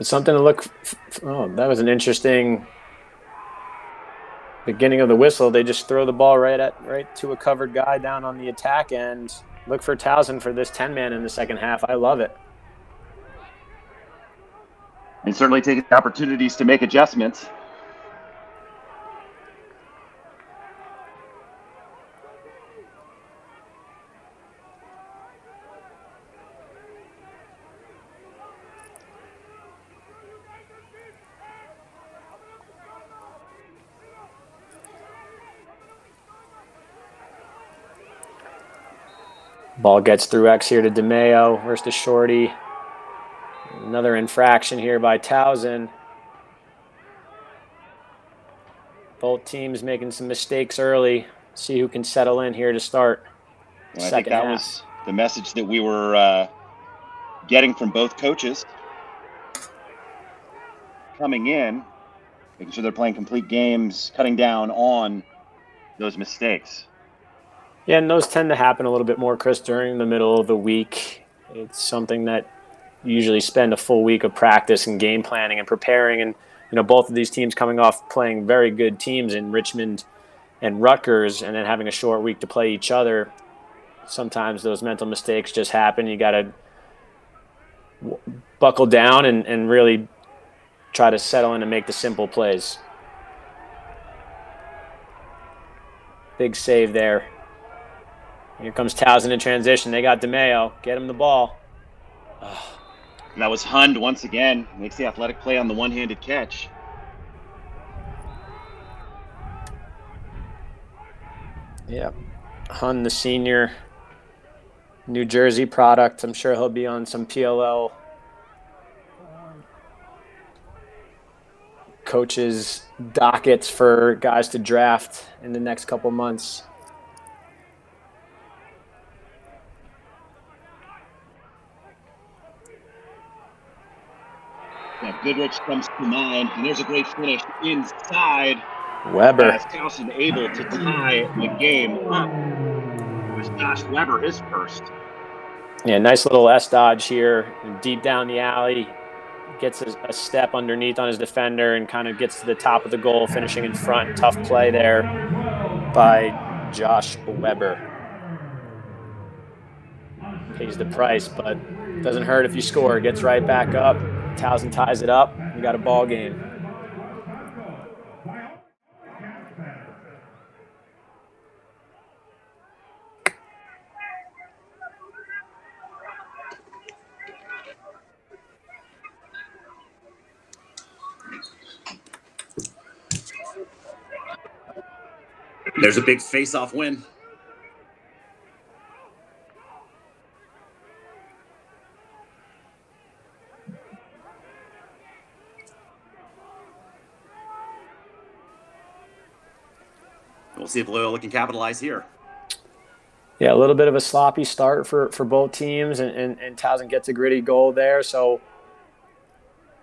It's something to look. Oh, that was an interesting beginning of the whistle. They just throw the ball right to a covered guy down on the attack end. Look for Towson for this 10-man in the second half. I love it. And certainly taking opportunities to make adjustments. Ball gets through X here to DeMayo versus the shorty. Another infraction here by Towson. Both teams making some mistakes early. See who can settle in here to start. Well, I think that was the message that we were getting from both coaches. Coming in, making sure they're playing complete games, cutting down on those mistakes. Yeah, and those tend to happen a little bit more, Chris, during the middle of the week. It's something that you usually spend a full week of practice and game planning and preparing. And, you know, both of these teams coming off playing very good teams in Richmond and Rutgers and then having a short week to play each other. Sometimes those mental mistakes just happen. You got to buckle down and really try to settle in and make the simple plays. Big save there. Here comes Towson in transition. They got DeMayo. Get him the ball. Oh. And that was Hund once again. Makes the athletic play on the one-handed catch. Yeah. Hund, the senior, New Jersey product. I'm sure he'll be on some PLL coaches' dockets for guys to draft in the next couple months. Yeah, Goodrich comes to mind, and there's a great finish inside. Weber. As Towson able to tie the game up. It was Josh Weber, his first. Yeah, nice little S-dodge here, deep down the alley. Gets a step underneath on his defender and kind of gets to the top of the goal, finishing in front. Tough play there. by Josh Weber. Pays the price, but doesn't hurt if you score. Gets right back up. Towson ties it up. We got a ball game. There's a big face-off win. We'll see if Loyola can capitalize here. Yeah, a little bit of a sloppy start for both teams, and Towson gets a gritty goal there. So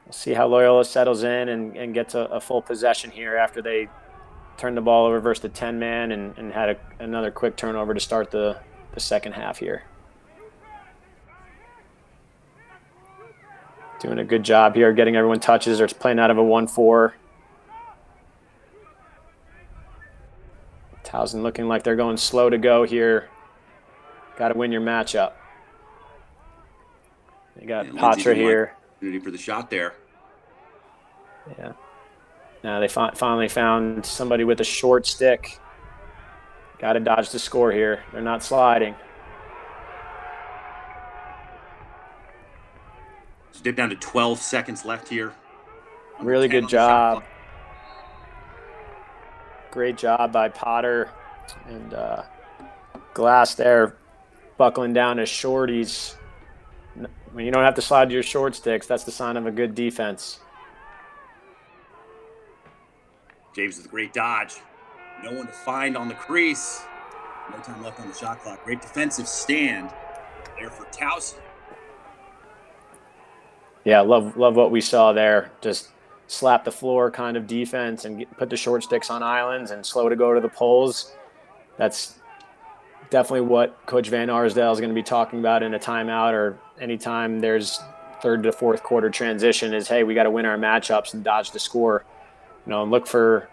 we'll see how Loyola settles in and gets a full possession here after they turned the ball over versus the 10-man and had another quick turnover to start the second half here. Doing a good job here, getting everyone touches. They're playing out of a 1-4. Towson looking like they're going slow to go here. Got to win your matchup. They got Patra here. Opportunity for the shot there. Yeah. Now they finally found somebody with a short stick. Got to dodge the score here. They're not sliding. So dip down to 12 seconds left here. Really good job. Great job by Potter and Glass there, buckling down his shorties. When you don't have to slide your short sticks, that's the sign of a good defense. James with a great dodge. No one to find on the crease. No time left on the shot clock. Great defensive stand there for Towson. Yeah, love what we saw there. Just slap the floor kind of defense and put the short sticks on islands and slow to go to the poles. That's definitely what Coach Van Arsdale is going to be talking about in a timeout or anytime there's third to fourth quarter transition is, hey, we got to win our matchups and dodge the score. You know, and look for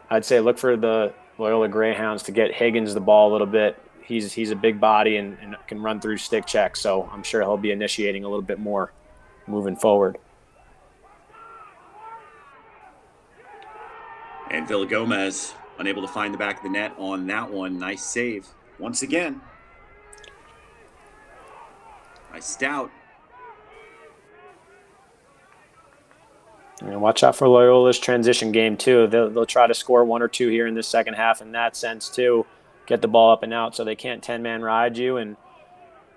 the Loyola Greyhounds to get Higgins the ball a little bit. He's a big body and can run through stick checks, so I'm sure he'll be initiating a little bit more moving forward. And Villagomez unable to find the back of the net on that one. Nice save once again. Nice stout. And watch out for Loyola's transition game too. They'll try to score one or two here in the second half in that sense too. Get the ball up and out so they can't 10-man ride you. And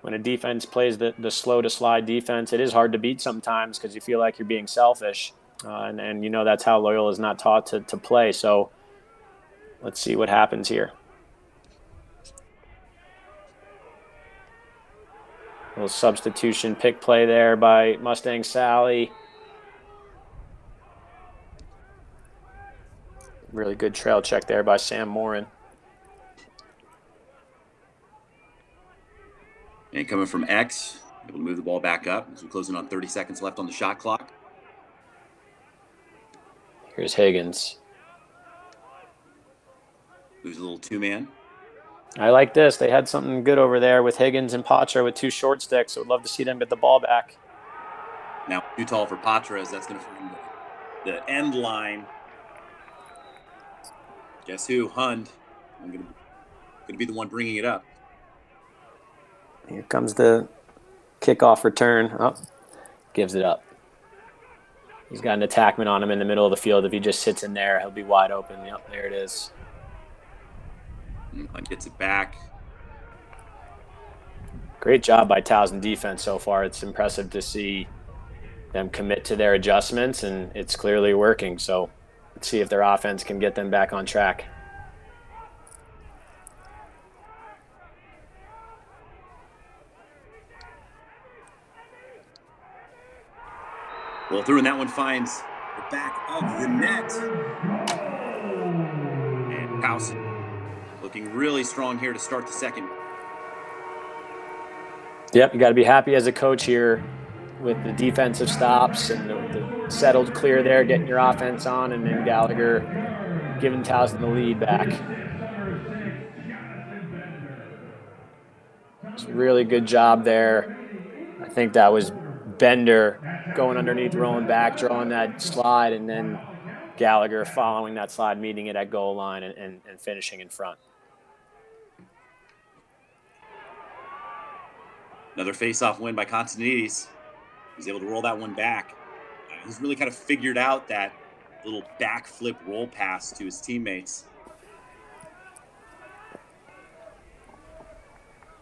when a defense plays the slow to slide defense, it is hard to beat sometimes because you feel like you're being selfish. And you know that's how Loyola is not taught to play. So let's see what happens here. A little substitution pick play there by Mustang Sally. Really good trail check there by Sam Morin. And coming from X, able to move the ball back up as we close in on 30 seconds left on the shot clock. Here's Higgins. Moves a little two-man. I like this. They had something good over there with Higgins and Patra with two short sticks. I would love to see them get the ball back. Now too tall for Patra as that's going to find the end line. Guess who? Hund. I'm going to be the one bringing it up. Here comes the kickoff return. Oh, gives it up. He's got an attackman on him in the middle of the field. If he just sits in there, he'll be wide open. Yep, there it is. Hunt gets it back. Great job by Towson defense so far. It's impressive to see them commit to their adjustments, and it's clearly working. So let's see if their offense can get them back on track. Well, through, and that one finds the back of the net. And Towson looking really strong here to start the second. Yep, you got to be happy as a coach here with the defensive stops and the settled clear there, getting your offense on, and then Gallagher giving Towson the lead back. Really good job there. I think that was Bender going underneath, rolling back, drawing that slide, and then Gallagher following that slide, meeting it at goal line and finishing in front. Another face-off win by Constantinides. He's able to roll that one back. He's really kind of figured out that little backflip roll pass to his teammates.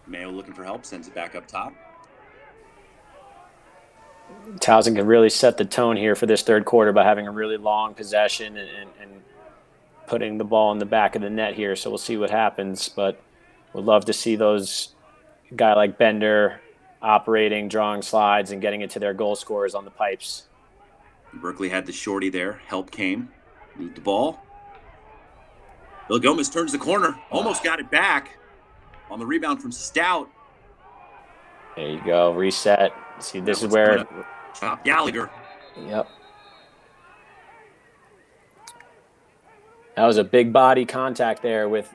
Mayo looking for help, sends it back up top. Towson can really set the tone here for this third quarter by having a really long possession and putting the ball in the back of the net here. So we'll see what happens, but we'd love to see those guy like Bender operating, drawing slides, and getting it to their goal scorers on the pipes. Berkeley had the shorty there. Help came. Moved the ball. Bill Gomez turns the corner. Almost got it back on the rebound from Stout. There you go. Reset. See, this is where Gallagher. Yep. That was a big body contact there with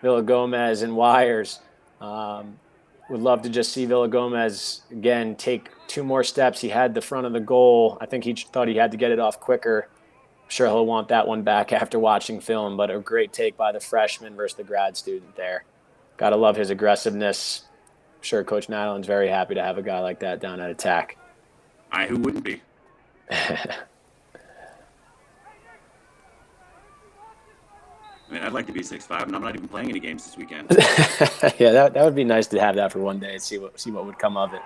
Villagomez and Wires. Would love to just see Villagomez, again, take 2 more steps. He had the front of the goal. I think he thought he had to get it off quicker. I'm sure he'll want that one back after watching film, but a great take by the freshman versus the grad student there. Got to love his aggressiveness. I'm sure Coach Nadelin's very happy to have a guy like that down at attack. Who wouldn't be? I mean, I'd like to be 6'5", and I'm not even playing any games this weekend. Yeah, that would be nice to have that for one day and see what would come of it.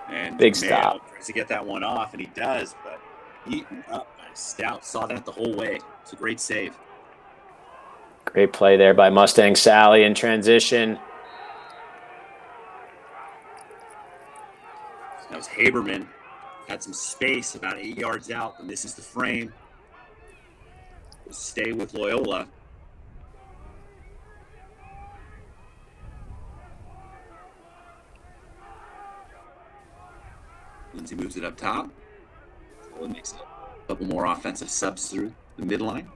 And big stop. Tries to get that one off, and he does, but eaten up by Stout. Saw that the whole way. It's a great save. Great play there by Mustang Sally in transition. That was Haberman. Had some space about 8 yards out, and this is the frame. We'll stay with Loyola. Lindsay moves it up top. Loyola makes a couple more offensive subs through the midline.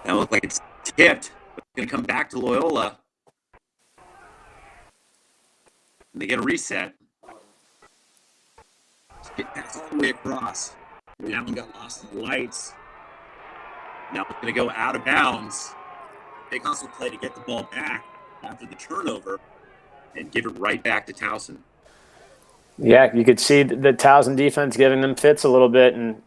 That looks like it's tipped. It's going to come back to Loyola. And they get a reset. It passed all the way across. That one got lost in the lights. Now it's going to go out of bounds. Big hustle play to get the ball back after the turnover and give it right back to Towson. Yeah, you could see the Towson defense giving them fits a little bit. And,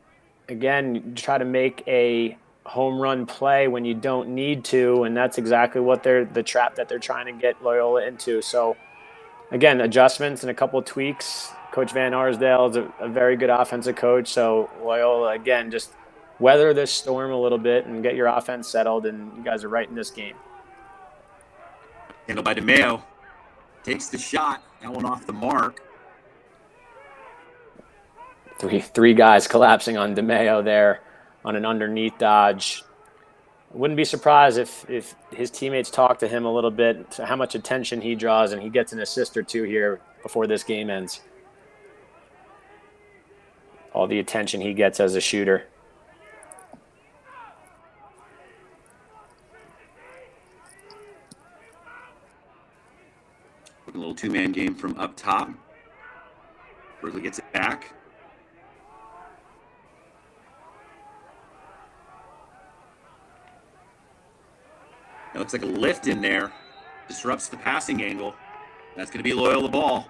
again, you try to make a home run play when you don't need to, and that's exactly what the trap that they're trying to get Loyola into. So, again, adjustments and a couple of tweaks. Coach Van Arsdale is a very good offensive coach. So Loyola, again, just weather this storm a little bit and get your offense settled, and you guys are right in this game. Handled by DeMeo. Takes the shot. That one off the mark. Three guys collapsing on DeMeo there on an underneath dodge. I wouldn't be surprised if his teammates talk to him a little bit, how much attention he draws, and he gets an assist or two here before this game ends. All the attention he gets as a shooter. A little two-man game from up top. Berkeley gets it back. It looks like a lift in there. Disrupts the passing angle. That's going to be Loyola ball.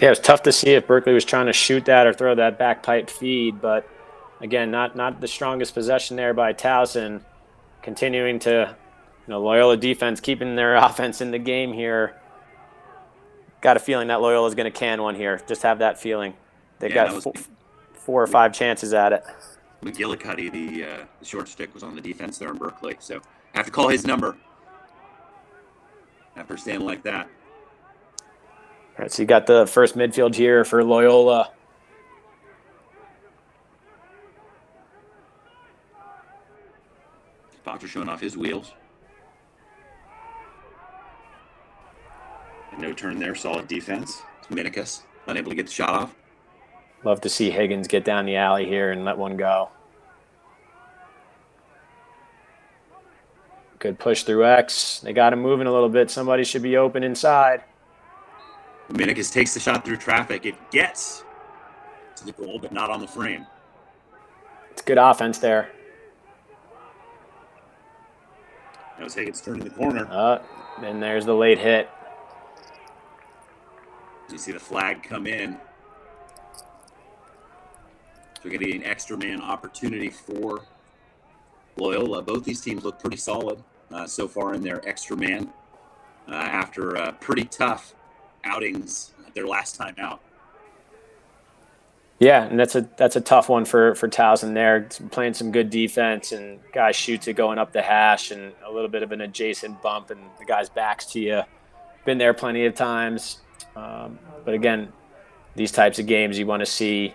Yeah, it was tough to see if Berkeley was trying to shoot that or throw that back pipe feed, but again, not the strongest possession there by Towson. Continuing to, Loyola defense keeping their offense in the game here. Got a feeling that Loyola is going to can one here. Just have that feeling. They've got 4 or 5 chances at it. McGillicuddy, the short stick, was on the defense there in Berkeley, so I have to call his number after standing like that. All right, so you got the first midfield here for Loyola. Fox showing off his wheels. No turn there, solid defense. Minicus unable to get the shot off. Love to see Higgins get down the alley here and let one go. Good push through X. They got him moving a little bit. Somebody should be open inside. Minicus takes the shot through traffic. It gets to the goal, but not on the frame. It's good offense there. That was Higgins turning the corner. And there's the late hit. You see the flag come in. So we're going to get an extra man opportunity for Loyola. Both these teams look pretty solid so far in their extra man after pretty tough outings their last time out. Yeah, and that's a tough one for Towson there. Playing some good defense, and guy shoots it going up the hash, and a little bit of an adjacent bump, and the guy's back's to you. Been there plenty of times. But again, these types of games you want to see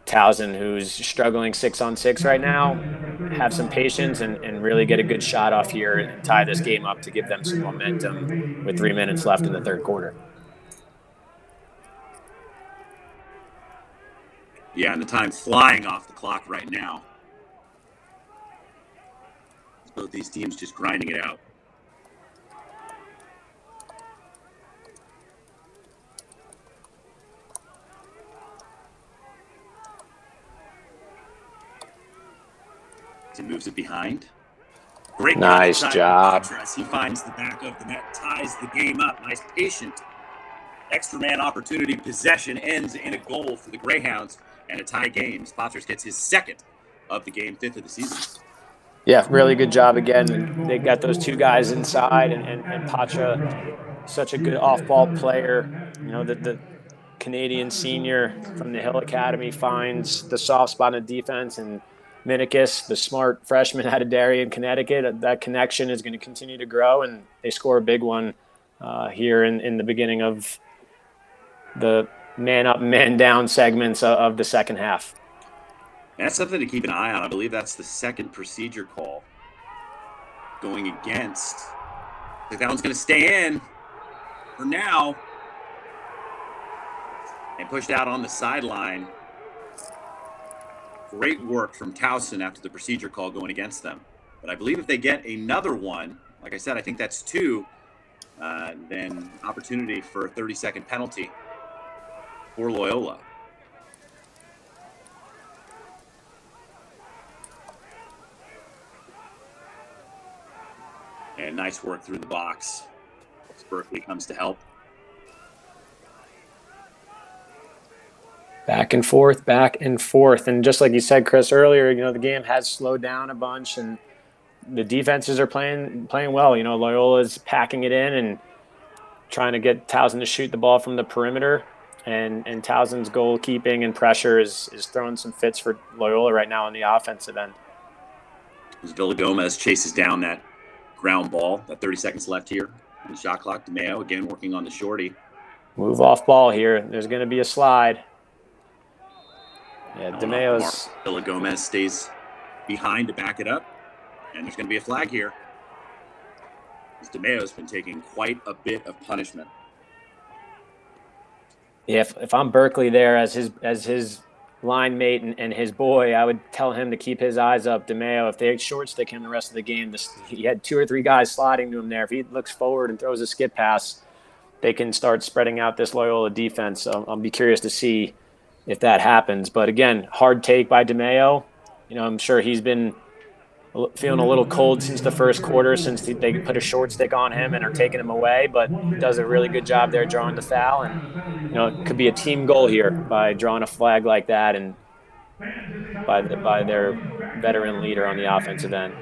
Towson, who's struggling 6-on-6 right now, have some patience and really get a good shot off here and tie this game up to give them some momentum with 3 minutes left in the third quarter. Yeah, and the time's flying off the clock right now. Both these teams just grinding it out. He moves it behind. Great nice job. As he finds the back of the net, ties the game up. Nice patient extra man opportunity. Possession ends in a goal for the Greyhounds and a tie game. Spotters gets his second of the game, 5th of the season. Yeah, really good job again. They got those two guys inside, and Patra, such a good off-ball player. You know, the Canadian senior from the Hill Academy finds the soft spot in defense, and Minicus, the smart freshman out of Darien, Connecticut, that connection is going to continue to grow, and they score a big one here in the beginning of the man-up, man-down segments of the second half. That's something to keep an eye on. I believe that's the second procedure call going against. I think that one's going to stay in for now and pushed out on the sideline. Great work from Towson after the procedure call going against them. But I believe if they get another one, like I said, I think that's 2, then opportunity for a 30-second penalty for Loyola. And nice work through the box as Berkeley comes to help. Back and forth. And just like you said, Chris, earlier, you know, the game has slowed down a bunch, and the defenses are playing well. You know, Loyola's packing it in and trying to get Towson to shoot the ball from the perimeter. And Towson's goalkeeping and pressure is throwing some fits for Loyola right now on the offensive end. As Villagomez chases down that ground ball, that 30 seconds left here on the shot clock. DeMeo again working on the shorty. Move off ball here. There's going to be a slide. Yeah, DeMeo's. Villagomez stays behind to back it up, and there's going to be a flag here. DeMeo's been taking quite a bit of punishment. Yeah, if I'm Berkeley there as his line mate and his boy, I would tell him to keep his eyes up. DeMeo, if they short stick him the rest of the game, he had 2 or 3 guys sliding to him there. If he looks forward and throws a skip pass, they can start spreading out this Loyola defense. So I'll be curious to see if that happens. But again, hard take by DeMeo. You know, I'm sure he's been feeling a little cold since the first quarter, since they put a short stick on him and are taking him away. But he does a really good job there drawing the foul. And, you know, it could be a team goal here by drawing a flag like that and by their veteran leader on the offensive end.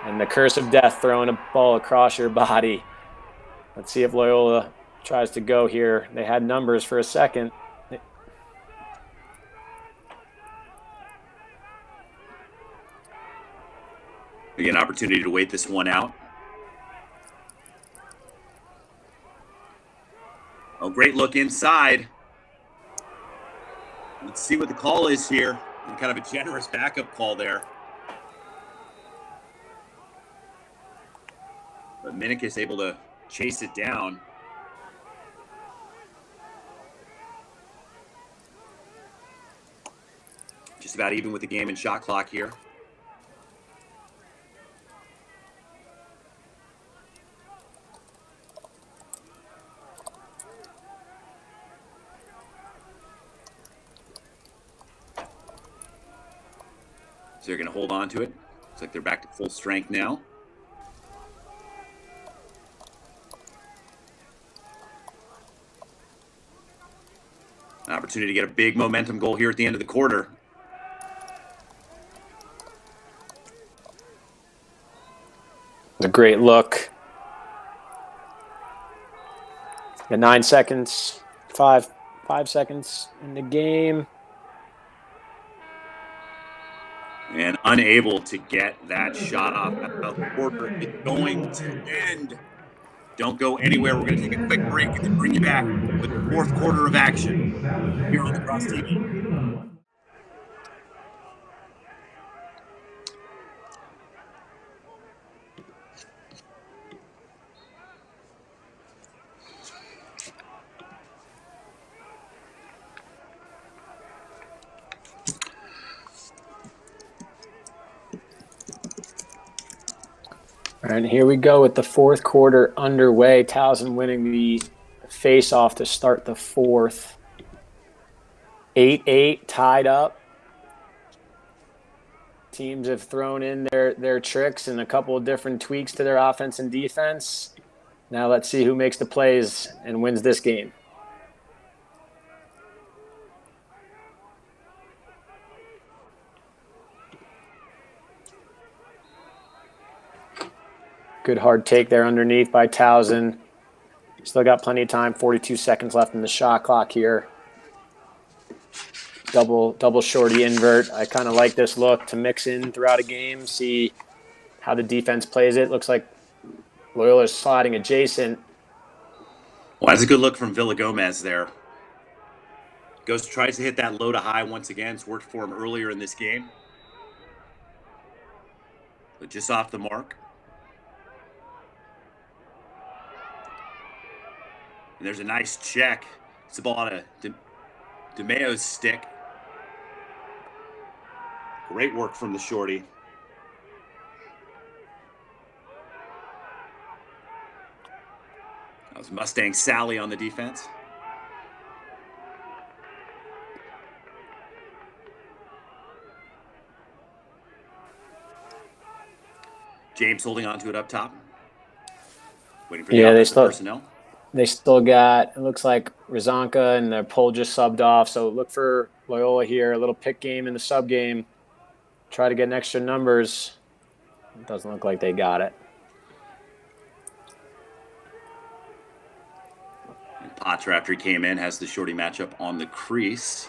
And the curse of death, throwing a ball across your body. Let's see if Loyola tries to go here. They had numbers for a second. Again, opportunity to wait this one out. Oh, great look inside. Let's see what the call is here. Kind of a generous backup call there. But Minicus able to chase it down. Just about even with the game and shot clock here. So they're going to hold on to it. Looks like they're back to full strength now. An opportunity to get a big momentum goal here at the end of the quarter. A great look. Got 9 seconds, five seconds in the game. And unable to get that shot off. The quarter is going to end. Don't go anywhere. We're going to take a quick break and then bring you back with the fourth quarter of action here on Lacrosse TV. All right, here we go with the fourth quarter underway. Towson winning the face-off to start the fourth. 8-8, tied up. Teams have thrown in their tricks and a couple of different tweaks to their offense and defense. Now let's see who makes the plays and wins this game. Good hard take there underneath by Towson. Still got plenty of time, 42 seconds left in the shot clock here. Double shorty invert. I kind of like this look to mix in throughout a game, see how the defense plays it. Looks like Loyola's sliding adjacent. Well, that's a good look from Villagomez there. Tries to hit that low to high once again. It's worked for him earlier in this game. But just off the mark. And there's a nice check. It's the ball on DeMayo's stick. Great work from the shorty. That was Mustang Sally on the defense. James holding on to it up top. Waiting for the offensive personnel. They still got, it looks like Razanka and their pole just subbed off. So look for Loyola here, a little pick game in the sub game. Try to get an extra numbers. It doesn't look like they got it. And Potter, after he came in, has the shorty matchup on the crease.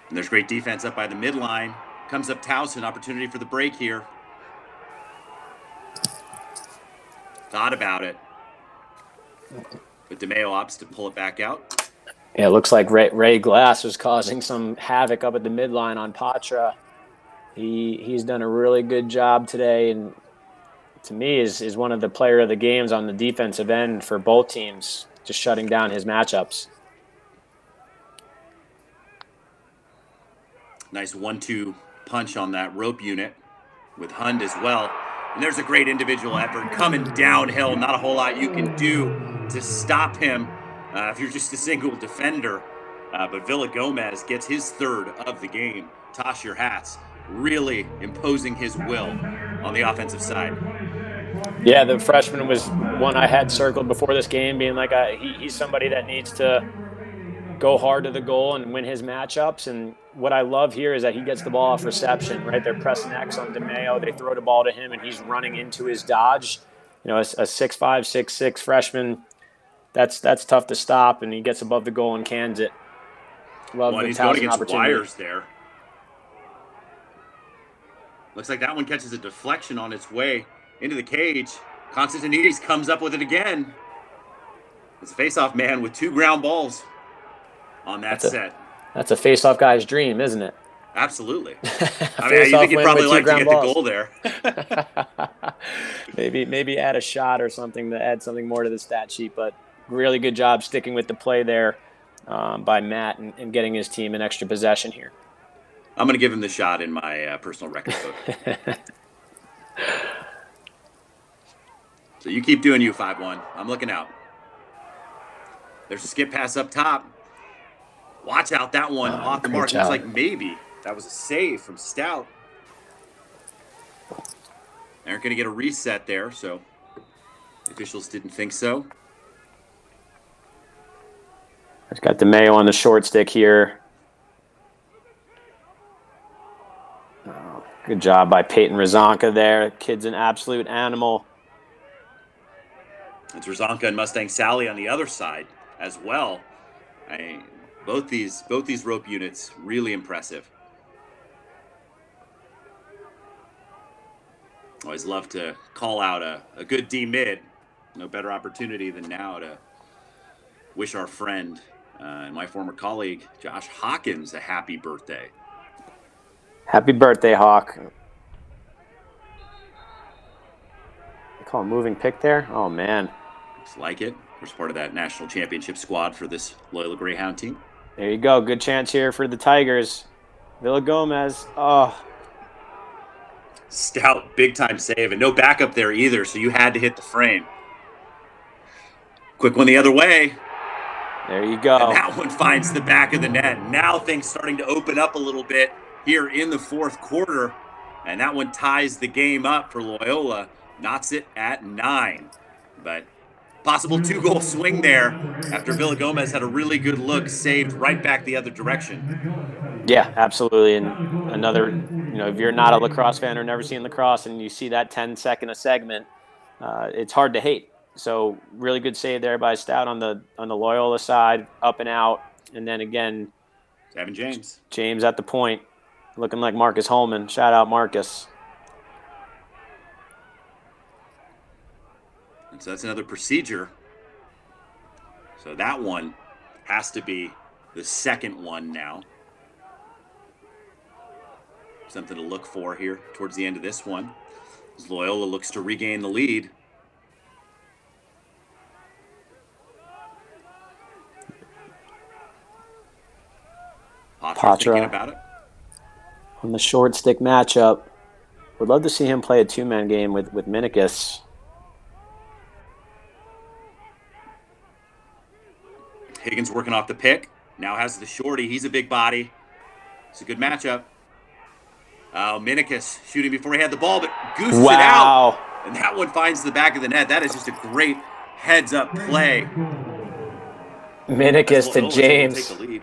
And there's great defense up by the midline. Comes up Towson, opportunity for the break here. Thought about it. But DeMayo opts to pull it back out. Yeah, it looks like Ray Glass was causing some havoc up at the midline on Patra. He's done a really good job today, and to me is one of the player of the games on the defensive end for both teams, just shutting down his matchups. Nice 1-2 punch on that rope unit with Hund as well. And there's a great individual effort coming downhill. Not a whole lot you can do to stop him if you're just a single defender. But Villagomez gets his third of the game. Toss your hats. Really imposing his will on the offensive side. Yeah, the freshman was one I had circled before this game, being like he's somebody that needs to go hard to the goal and win his matchups. And what I love here is that he gets the ball off reception, right? They're pressing X on DeMayo. They throw the ball to him, and he's running into his dodge. You know, a 6'5", 6'6" freshman, that's tough to stop, and he gets above the goal and cans it. Love the he's going Towson against opportunity. wires there. Looks like that one catches a deflection on its way into the cage. Constantinides comes up with it again. It's a face-off man with 2 ground balls on that set. That's a face-off guy's dream, isn't it? Absolutely. I mean, Face you off think you'd win probably with 2 like to ground get the balls. goal there. maybe add a shot or something to add something more to the stat sheet, but really good job sticking with the play there by Matt and getting his team an extra possession here. I'm going to give him the shot in my personal record book. So you keep doing you, 5-1. I'm looking out. There's a skip pass up top. Watch out, that one off the mark. Job. Looks like maybe that was a save from Stout. They're going to get a reset there, so the officials didn't think so. I've got DeMayo on the short stick here. Oh, good job by Peyton Razonka there. Kid's an absolute animal. It's Razonka and Mustang Sally on the other side as well. Both these rope units really impressive. Always love to call out a good D mid. No better opportunity than now to wish our friend and my former colleague Josh Hawkins a happy birthday. Happy birthday, Hawk. They call him moving pick there? Oh, man. Looks like it. We're part of that national championship squad for this Loyola Greyhound team. There you go. Good chance here for the Tigers. Villa Gomez. Oh. Stout, big time save, and no backup there either, so you had to hit the frame. Quick one the other way. There you go. And that one finds the back of the net. Now things starting to open up a little bit here in the fourth quarter. And that one ties the game up for Loyola. Knots it at 9. But possible 2-goal swing there after Villa Gomez had a really good look, saved right back the other direction. Yeah, absolutely. And another, if you're not a lacrosse fan or never seen lacrosse and you see that 10-second a segment, it's hard to hate. So really good save there by Stout on the Loyola side, up and out. And then again, Evan James. James at the point, looking like Marcus Holman. Shout out Marcus. And so that's another procedure. So that one has to be the second one now. Something to look for here towards the end of this one, as Loyola looks to regain the lead. Patra thinking about it. On the short stick matchup. Would love to see him play a two-man game with Minikis. Higgins working off the pick. Now has the shorty. He's a big body. It's a good matchup. Minikis shooting before he had the ball, but gooses it out. And that one finds the back of the net. That is just a great heads-up play. Minikis to James. Take the lead.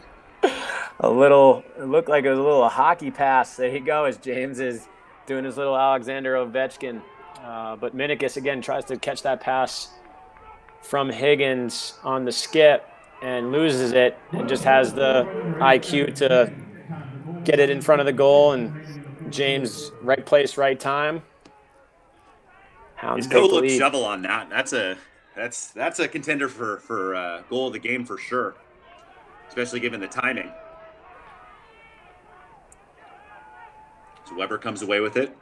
It looked like it was a little hockey pass. There you go, as James is doing his little Alexander Ovechkin. But Minikis, again, tries to catch that pass from Higgins on the skip and loses it and just has the IQ to get it in front of the goal. And James, right place, right time. Hounds no look shovel on that. That's a contender for goal of the game for sure, especially given the timing. So Weber comes away with it.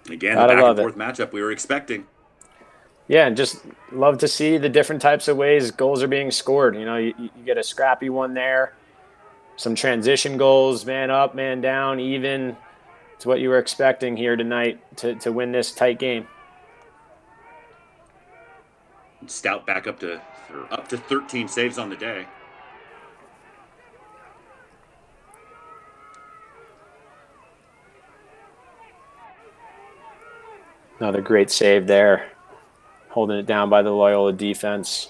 Again, the back and forth matchup we were expecting. Yeah, and just love to see the different types of ways goals are being scored. You get a scrappy one there, some transition goals, man up, man down, even. It's what you were expecting here tonight to win this tight game. Stout back up to 13 saves on the day. Another great save there, holding it down by the Loyola defense.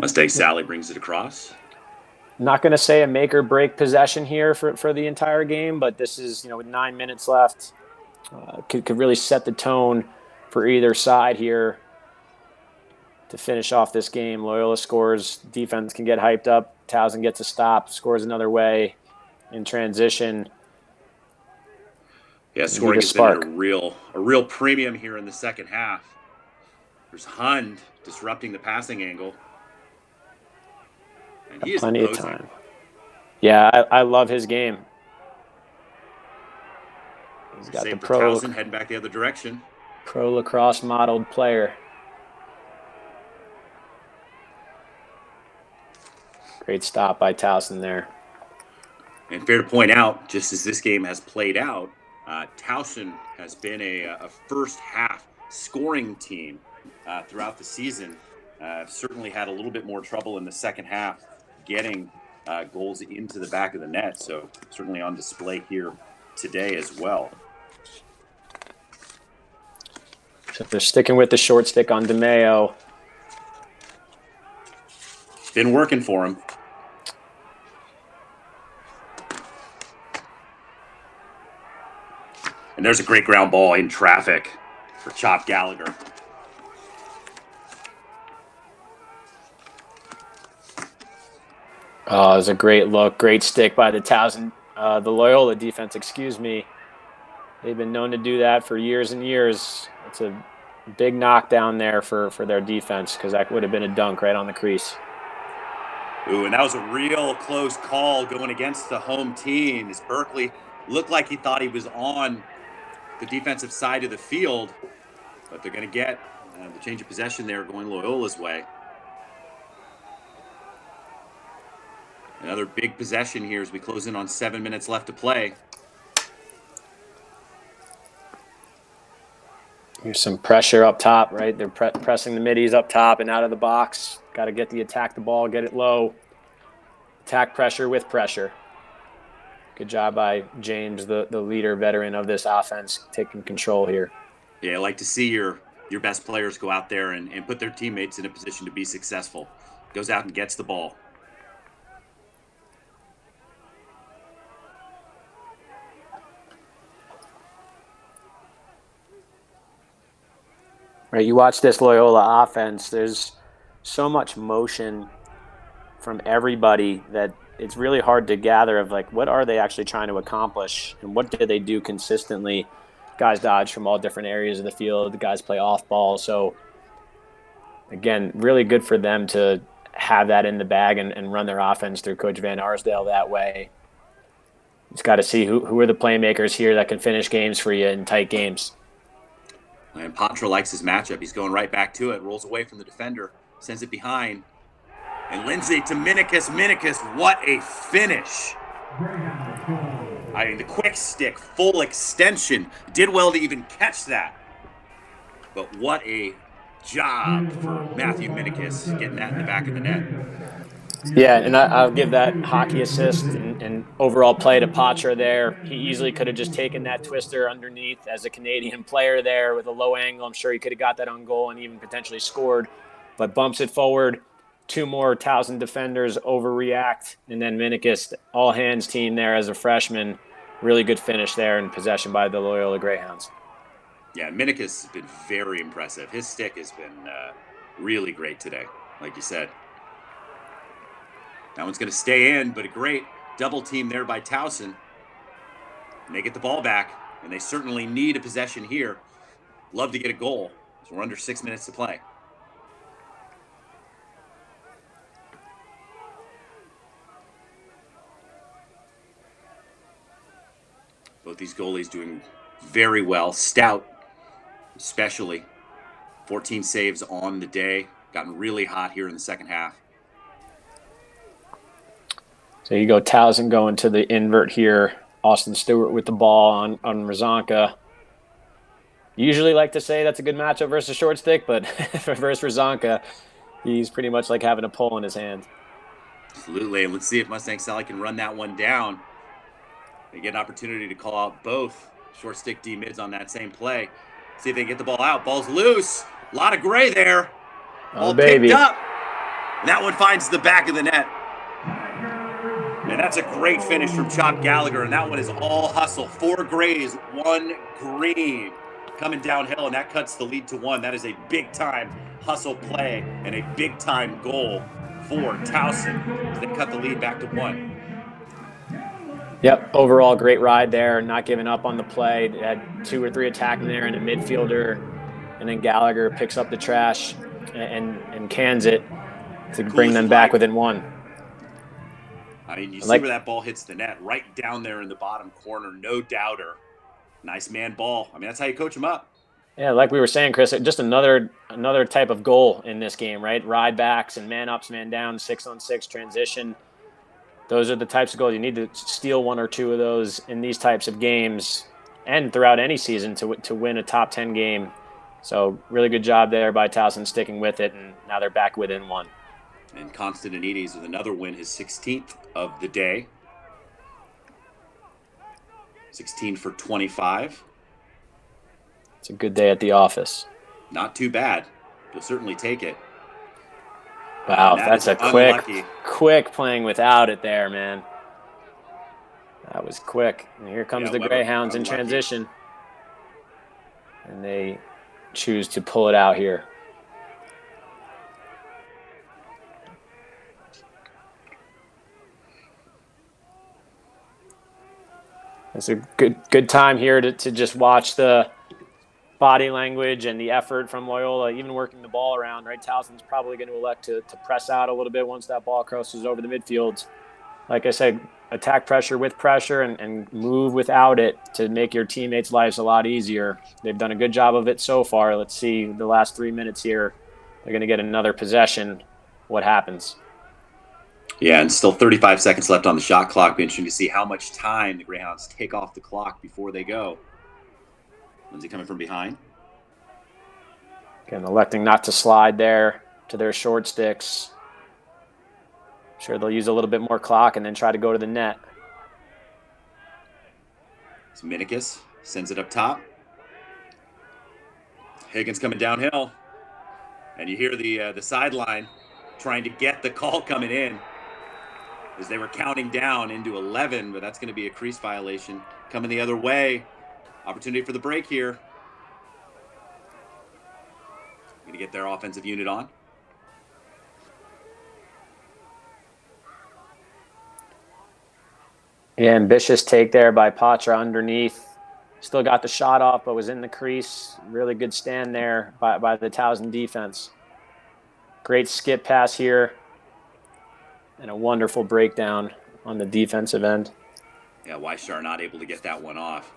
Mustang Sally brings it across. Not going to say a make or break possession here for the entire game, but this is, with 9 minutes left, could really set the tone for either side here to finish off this game. Loyola scores, defense can get hyped up, Towson gets a stop, scores another way in transition. Yeah, scoring has been a real premium here in the second half. There's Hund disrupting the passing angle. And he is Plenty of imposing. time. Yeah, I love his game. He's got Save the for Towson, heading back the other direction. pro lacrosse modeled player. Great stop by Towson there. And fair to point out, just as this game has played out, Towson has been a first half scoring team throughout the season. Certainly had a little bit more trouble in the second half getting goals into the back of the net. So certainly on display here today as well. So they're sticking with the short stick on DeMeo. Been working for him. And there's a great ground ball in traffic for Chop Gallagher. Oh, it was a great look. Great stick by the Towson, the Loyola defense, excuse me. They've been known to do that for years and years. It's a big knockdown there for their defense because that would have been a dunk right on the crease. Ooh, and that was a real close call going against the home team as Berkeley looked like he thought he was on the defensive side of the field, but they're going to get the change of possession there going Loyola's way. Another big possession here as we close in on 7 minutes left to play. Here's some pressure up top, right? They're pressing the middies up top and out of the box. Got to get attack the ball, get it low. Attack pressure with pressure. Good job by James, the leader, veteran of this offense, taking control here. Yeah, I like to see your best players go out there and put their teammates in a position to be successful. Goes out and gets the ball. Right, you watch this Loyola offense, there's so much motion from everybody that it's really hard to gather of like what are they actually trying to accomplish and what do they do consistently. Guys dodge from all different areas of the field. The guys play off ball. So again, really good for them to have that in the bag and run their offense through Coach Van Arsdale that way. It's got to see who are the playmakers here that can finish games for you in tight games. And Patra likes his matchup. He's going right back to it, rolls away from the defender, sends it behind. And Lindsay to Minikis. Minikis, what a finish. I mean, the quick stick, full extension. Did well to even catch that. But what a job for Matthew Minikis getting that in the back of the net. Yeah, and I'll give that hockey assist and overall play to Patra there. He easily could have just taken that twister underneath as a Canadian player there with a low angle. I'm sure he could have got that on goal and even potentially scored, but bumps it forward. Two more Towson defenders overreact, and then Minikis, all-hands team there as a freshman. Really good finish there and possession by the Loyola Greyhounds. Yeah, Minikis has been very impressive. His stick has been really great today, like you said. That one's going to stay in, but a great double team there by Towson. And they get the ball back, and they certainly need a possession here. Love to get a goal. So we're under 6 minutes to play. Both these goalies doing very well. Stout, especially. 14 saves on the day. Gotten really hot here in the second half. So you go Towson going to the invert here. Austin Stewart with the ball on Razanka. Usually like to say that's a good matchup versus short stick, but versus Razanka, he's pretty much like having a pole in his hand. Absolutely. And let's see if Mustang Sally can run that one down. They get an opportunity to call out both short stick D-mids on that same play. See if they can get the ball out. Ball's loose. A lot of gray there. Ball picked up. And that one finds the back of the net. And that's a great finish from Chop Gallagher. And that one is all hustle. 4 grays, 1 green coming downhill. And that cuts the lead to 1. That is a big-time hustle play and a big-time goal for Towson. They cut the lead back to 1. Yep, overall great ride there. Not giving up on the play. They had 2 or 3 attacking there and a midfielder and then Gallagher picks up the trash and cans it to Cool bring as them you back like. within one. I mean, you see Like- where that ball hits the net, right down there in the bottom corner, no doubter. Nice man ball. I mean, that's how you coach him up. Yeah, like we were saying, Chris, just another type of goal in this game, right? Ride backs and man ups, man down, 6-on-6 transition. Those are the types of goals you need to steal one or two of those in these types of games and throughout any season to win a top 10 game. So really good job there by Towson sticking with it, and now they're back within one. And Constantinides with another win, his 16th of the day. 16 for 25. It's a good day at the office. Not too bad. You'll certainly take it. Wow, that that's is a unlucky. quick playing without it there, man. That was quick. And here comes the Weber, Greyhounds in unlucky. transition. And they choose to pull it out here. It's a good time here to just watch the body language and the effort from Loyola, even working the ball around, right? Towson's probably going to elect to press out a little bit once that ball crosses over the midfield. Like I said, attack pressure with pressure and move without it to make your teammates' lives a lot easier. They've done a good job of it so far. Let's see the last 3 minutes here. They're going to get another possession. What happens? Yeah, and still 35 seconds left on the shot clock. Be interesting to see how much time the Greyhounds take off the clock before they go. Lindsay coming from behind. Again, electing not to slide there to their short sticks. Sure, they'll use a little bit more clock and then try to go to the net. So Minikis sends it up top. Higgins coming downhill. And you hear the sideline trying to get the call coming in as they were counting down into 11, but that's going to be a crease violation coming the other way. Opportunity for the break here. Going to get their offensive unit on. Yeah, ambitious take there by Patra underneath. Still got the shot off, but was in the crease. Really good stand there by the Towson defense. Great skip pass here. And a wonderful breakdown on the defensive end. Yeah, Weishar not able to get that one off.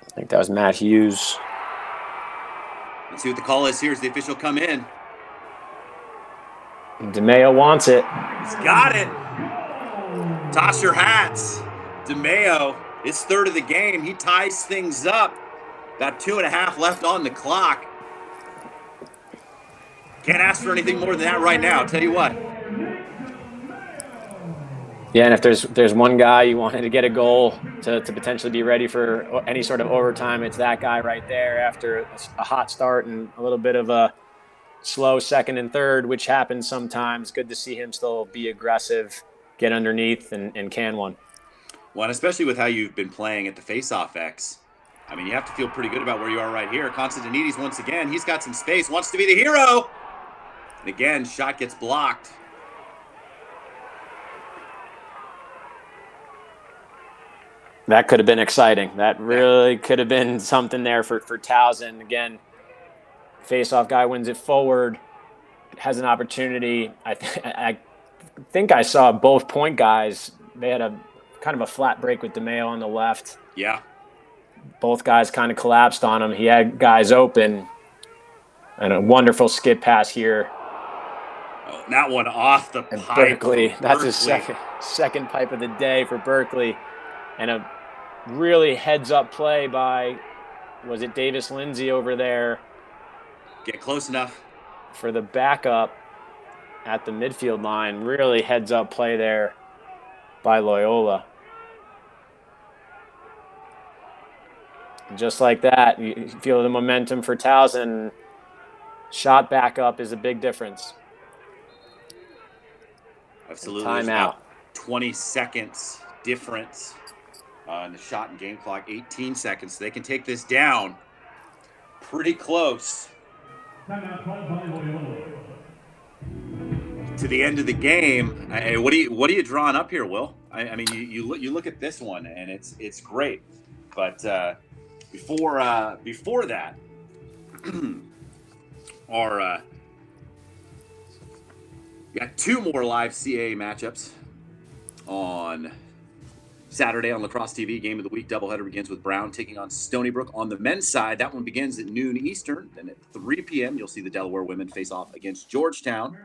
I think that was Matt Hughes. Let's see what the call is here as the official come in. DeMeo wants it. He's got it. Toss your hats. DeMeo, his third of the game. He ties things up. About 2.5 left on the clock. Can't ask for anything more than that right now. I'll tell you what. Yeah, and if there's one guy you wanted to get a goal to potentially be ready for any sort of overtime, it's that guy right there after a hot start and a little bit of a slow second and third, which happens sometimes. Good to see him still be aggressive, get underneath, and can one. Well, and especially with how you've been playing at the face-off X, I mean, you have to feel pretty good about where you are right here. Constantinides, once again, he's got some space, wants to be the hero. And again, shot gets blocked. That could have been exciting. That really could have been something there for Towson. Again, face-off guy wins it forward, has an opportunity. I think I saw both point guys. They had a kind of a flat break with DeMeo on the left. Yeah. Both guys kind of collapsed on him. He had guys open. And a wonderful skip pass here. Oh, that one off the pipe. Berkeley, that's his second pipe of the day for Berkeley. And a really heads-up play by, was it Davis Lindsay over there? Get close enough. For the backup at the midfield line. Really heads-up play there by Loyola. And just like that, you feel the momentum for Towson. Shot back up is a big difference. Absolutely. Timeout. 20 seconds difference in the shot and game clock. 18 seconds. So they can take this down pretty close to the end of the game. What are you drawing up here, Will? I mean, you look at this one and it's great, but before that. our got two more live CAA matchups on Saturday on Lacrosse TV. Game of the week doubleheader begins with Brown taking on Stony Brook. On the men's side, that one begins at noon Eastern. Then at 3 p.m., you'll see the Delaware women face off against Georgetown.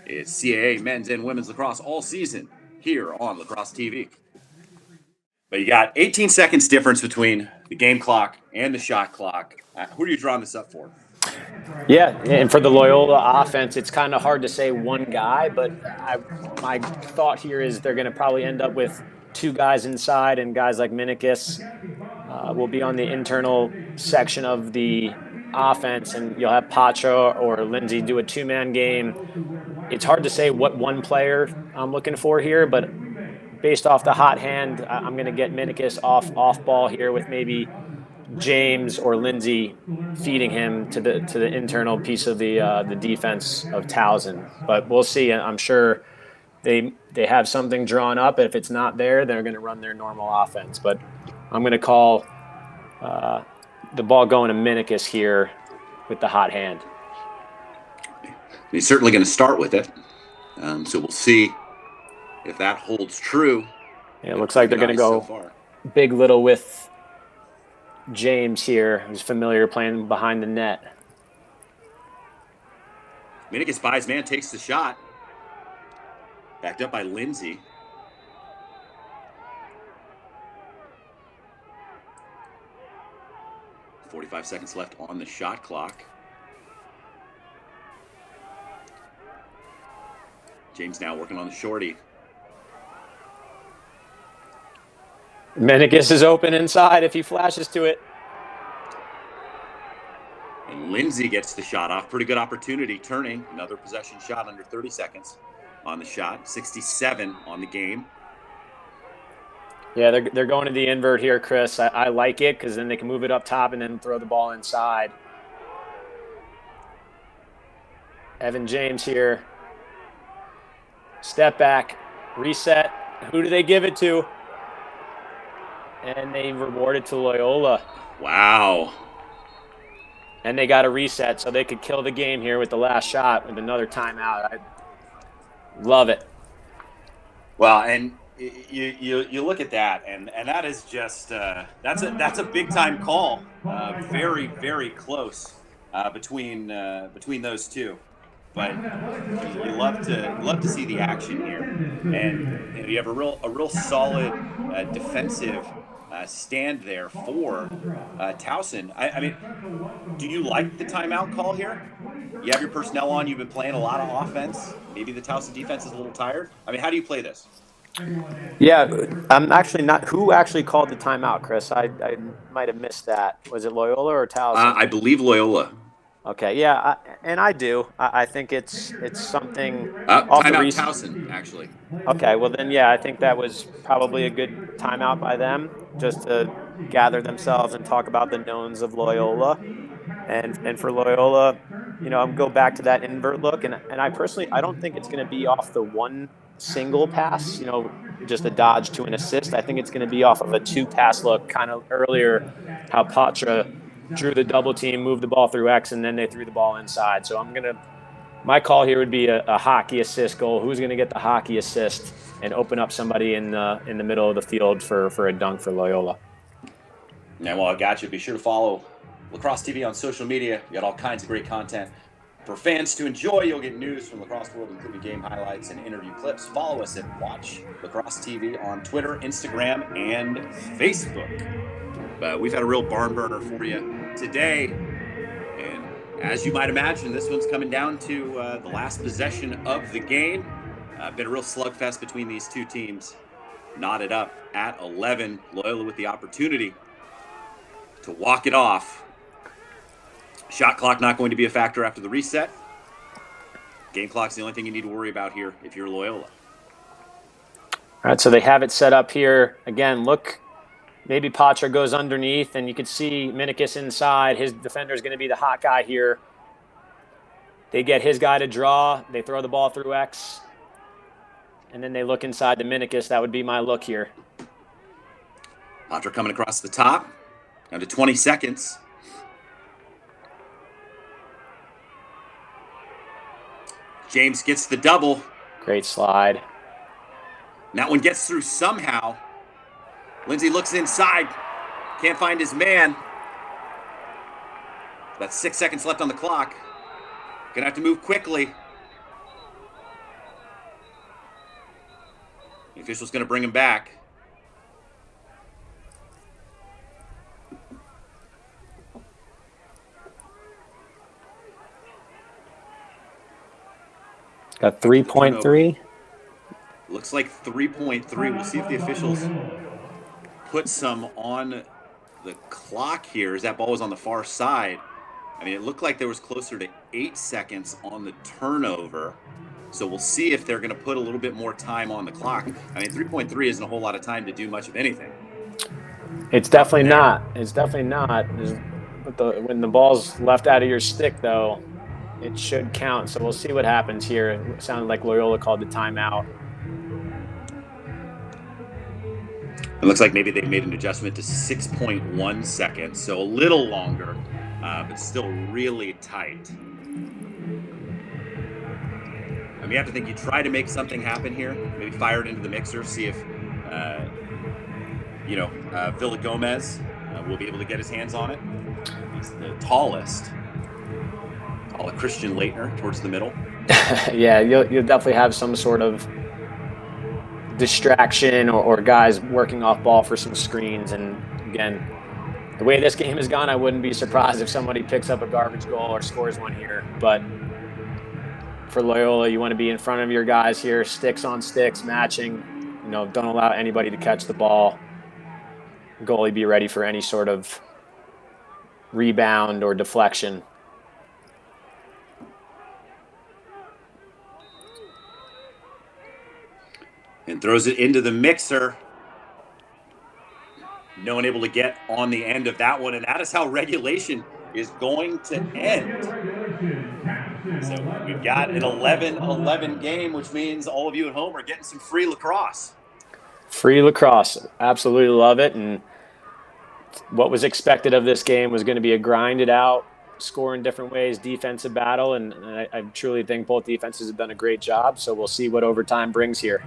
It's CAA men's and women's lacrosse all season here on Lacrosse TV. But you got 18 seconds difference between the game clock and the shot clock. Who are you drawing this up for? Yeah, and for the Loyola offense, it's kind of hard to say one guy, but my thought here is they're going to probably end up with two guys inside, and guys like Minikis will be on the internal section of the offense, and you'll have Patra or Lindsay do a two-man game. It's hard to say what one player I'm looking for here, but based off the hot hand, I'm going to get Minikis off ball here with maybe James or Lindsay feeding him to the internal piece of the defense of Towson. But we'll see. I'm sure they have something drawn up. If it's not there, they're going to run their normal offense. But I'm going to call the ball going to Minikis here with the hot hand. He's certainly going to start with it. So we'll see if that holds true. Yeah, it looks like they're going to go big little with James here, who's familiar playing behind the net. Minikis buys man, takes the shot. Backed up by Lindsay. .45 seconds left on the shot clock. James now working on the shorty. Minikis is open inside if he flashes to it. And Lindsay gets the shot off. Pretty good opportunity. Turning. Another possession shot under 30 seconds on the shot. 67 on the game. Yeah, they're going to the invert here, Chris. I like it because then they can move it up top and then throw the ball inside. Evan James here. Step back. Reset. Who do they give it to? And they reward it to Loyola. Wow. And they got a reset, so they could kill the game here with the last shot with another timeout. I love it. Well, and you look at that, and that is just that's a big time call. Very, very close between those two. But you love to see the action here, and you have a real solid defensive stand there for Towson. I mean, do you like the timeout call here? You have your personnel on. You've been playing a lot of offense. Maybe the Towson defense is a little tired. I mean, how do you play this? Yeah, I'm actually not. Who actually called the timeout, Chris? I might have missed that. Was it Loyola or Towson? I believe Loyola. Okay, yeah, I do. I think it's something. Timeout Towson, actually. Okay, well then, yeah, I think that was probably a good timeout by them, just to gather themselves and talk about the knowns of Loyola, and for Loyola, I'm go back to that invert look, and I personally I don't think it's going to be off the one single pass, just a dodge to an assist. I think it's going to be off of a two pass look, kind of earlier, how Patra drew the double team, moved the ball through X, and then they threw the ball inside. So my call here would be a hockey assist goal. Who's going to get the hockey assist and open up somebody in the middle of the field for a dunk for Loyola? And while I got you, be sure to follow Lacrosse TV on social media. We got all kinds of great content for fans to enjoy. You'll get news from Lacrosse World, including game highlights and interview clips. Follow us at Watch Lacrosse TV on Twitter, Instagram, and Facebook. But we've had a real barn burner for you today. And as you might imagine, this one's coming down to the last possession of the game. Been a real slugfest between these two teams. Knotted up at 11. Loyola with the opportunity to walk it off. Shot clock not going to be a factor after the reset. Game clock's the only thing you need to worry about here if you're Loyola. All right, so they have it set up here. Again, look. Maybe Patra goes underneath, and you can see Minikis inside. His defender is going to be the hot guy here. They get his guy to draw. They throw the ball through X. And then they look inside to Minikis. That would be my look here. Patra coming across the top. Down to 20 seconds. James gets the double. Great slide. And that one gets through somehow. Lindsay looks inside. Can't find his man. About 6 seconds left on the clock. Gonna have to move quickly. The official's gonna bring him back. Got 3.3. Looks like 3.3. We'll see if the officials put some on the clock here as that ball was on the far side. I mean, it looked like there was closer to 8 seconds on the turnover. So we'll see if they're going to put a little bit more time on the clock. I mean, 3.3 isn't a whole lot of time to do much of anything. It's definitely not. It's definitely not. But when the ball's left out of your stick, though, it should count. So we'll see what happens here. It sounded like Loyola called the timeout. It looks like maybe they made an adjustment to 6.1 seconds, so a little longer, but still really tight. And we have to think you try to make something happen here, maybe fire it into the mixer, see if, Villa Gomez will be able to get his hands on it. He's the tallest. Call it Christian Leitner towards the middle. Yeah, you'll definitely have some sort of distraction or guys working off ball for some screens. And again, the way this game has gone, I wouldn't be surprised if somebody picks up a garbage goal or scores one here. But for Loyola, you want to be in front of your guys here, sticks on sticks, matching. Don't allow anybody to catch the ball. Goalie be ready for any sort of rebound or deflection. And throws it into the mixer. No one able to get on the end of that one. And that is how regulation is going to end. So we've got an 11-11 game, which means all of you at home are getting some free lacrosse. Free lacrosse. Absolutely love it. And what was expected of this game was going to be a grinded out, score in different ways, defensive battle. And I truly think both defenses have done a great job. So we'll see what overtime brings here.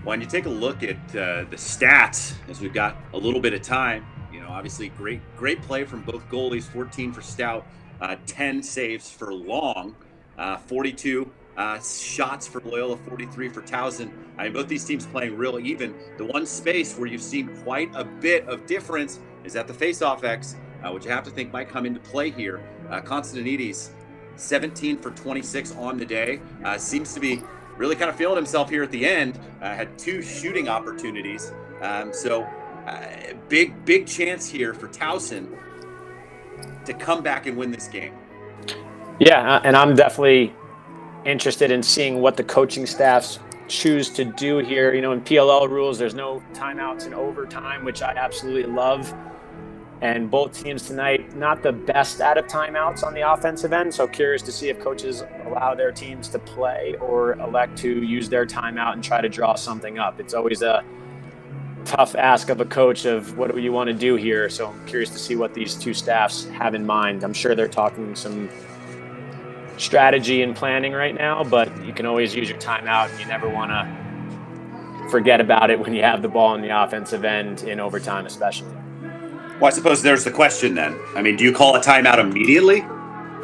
When you take a look at the stats, as we've got a little bit of time, obviously great play from both goalies. 14 for Stout, 10 saves for Long, 42 shots for Loyola, 43 for Towson. I mean, both these teams playing real even. The one space where you've seen quite a bit of difference is at the face-off X, which you have to think might come into play here. Constantinides, 17 for 26 on the day, seems to be really kind of feeling himself here at the end. Had 2 shooting opportunities. Big chance here for Towson to come back and win this game. Yeah, and I'm definitely interested in seeing what the coaching staffs choose to do here. In PLL rules, there's no timeouts in overtime, which I absolutely love. And both teams tonight, not the best out of timeouts on the offensive end. So curious to see if coaches allow their teams to play or elect to use their timeout and try to draw something up. It's always a tough ask of a coach of what do you want to do here. So I'm curious to see what these two staffs have in mind. I'm sure they're talking some strategy and planning right now, but you can always use your timeout, and you never want to forget about it when you have the ball on the offensive end in overtime especially. Well, I suppose there's the question then. I mean, do you call a timeout immediately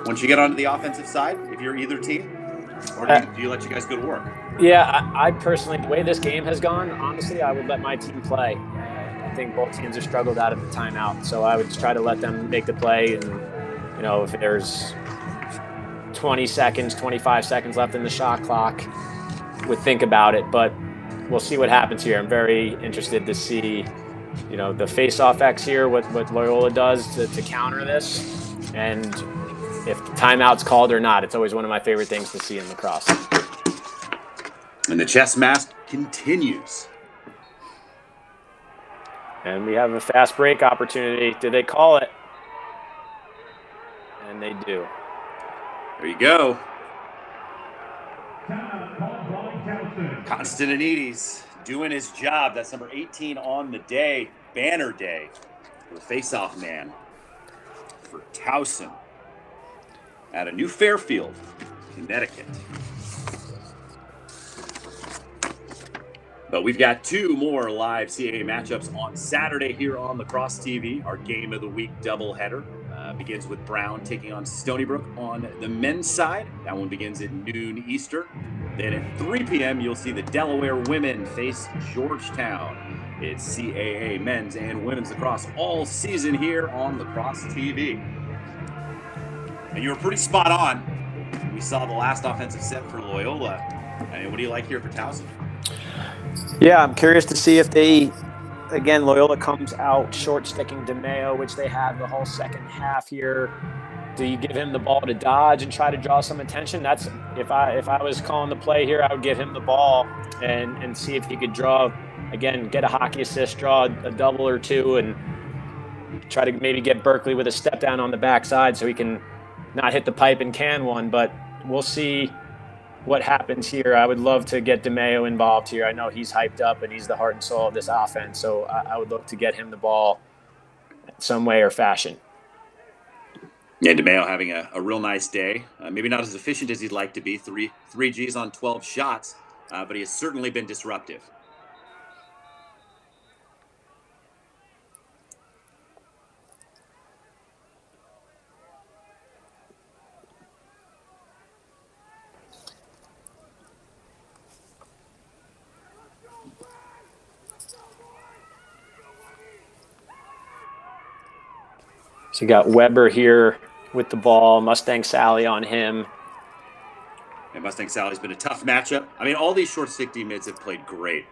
once you get onto the offensive side if you're either team? Or do you let you guys go to work? Yeah, I personally, the way this game has gone, honestly, I would let my team play. I think both teams have struggled out of the timeout, so I would try to let them make the play. And, if there's 20 seconds, 25 seconds left in the shot clock, would think about it. But we'll see what happens here. I'm very interested to see the face-off X here, what Loyola does to counter this, and if the timeout's called or not. It's always one of my favorite things to see in lacrosse. And the chess match continues. And we have a fast break opportunity. Do they call it? And they do. There you go. Constantinides doing his job. That's number 18 on the day. Banner day for the face-off man for Towson at a New Fairfield, Connecticut. But we've got two more live CAA matchups on Saturday here on Lacrosse TV. Our Game of the Week doubleheader begins with Brown taking on Stony Brook on the men's side. That one begins at noon Eastern. Then at 3 p.m., you'll see the Delaware women face Georgetown. It's CAA men's and women's lacrosse all season here on Lacrosse TV. And you were pretty spot on. We saw the last offensive set for Loyola. I mean, what do you like here for Towson? Yeah, I'm curious to see if they, again, Loyola comes out short-sticking DeMeo, which they have the whole second half here. Do you give him the ball to dodge and try to draw some attention? That's if I was calling the play here, I would give him the ball and see if he could draw, again, get a hockey assist, draw a double or two, and try to maybe get Berkeley with a step down on the backside so he can not hit the pipe and can one. But we'll see what happens here. I would love to get DeMeo involved here. I know he's hyped up and he's the heart and soul of this offense, so I would look to get him the ball some way or fashion. Yeah, DeMeo having a real nice day. Maybe not as efficient as he'd like to be. Three Gs on 12 shots, but he has certainly been disruptive. So you got Weber here with the ball, Mustang Sally on him. And Mustang Sally's been a tough matchup. I mean, all these short stick D-mids have played great.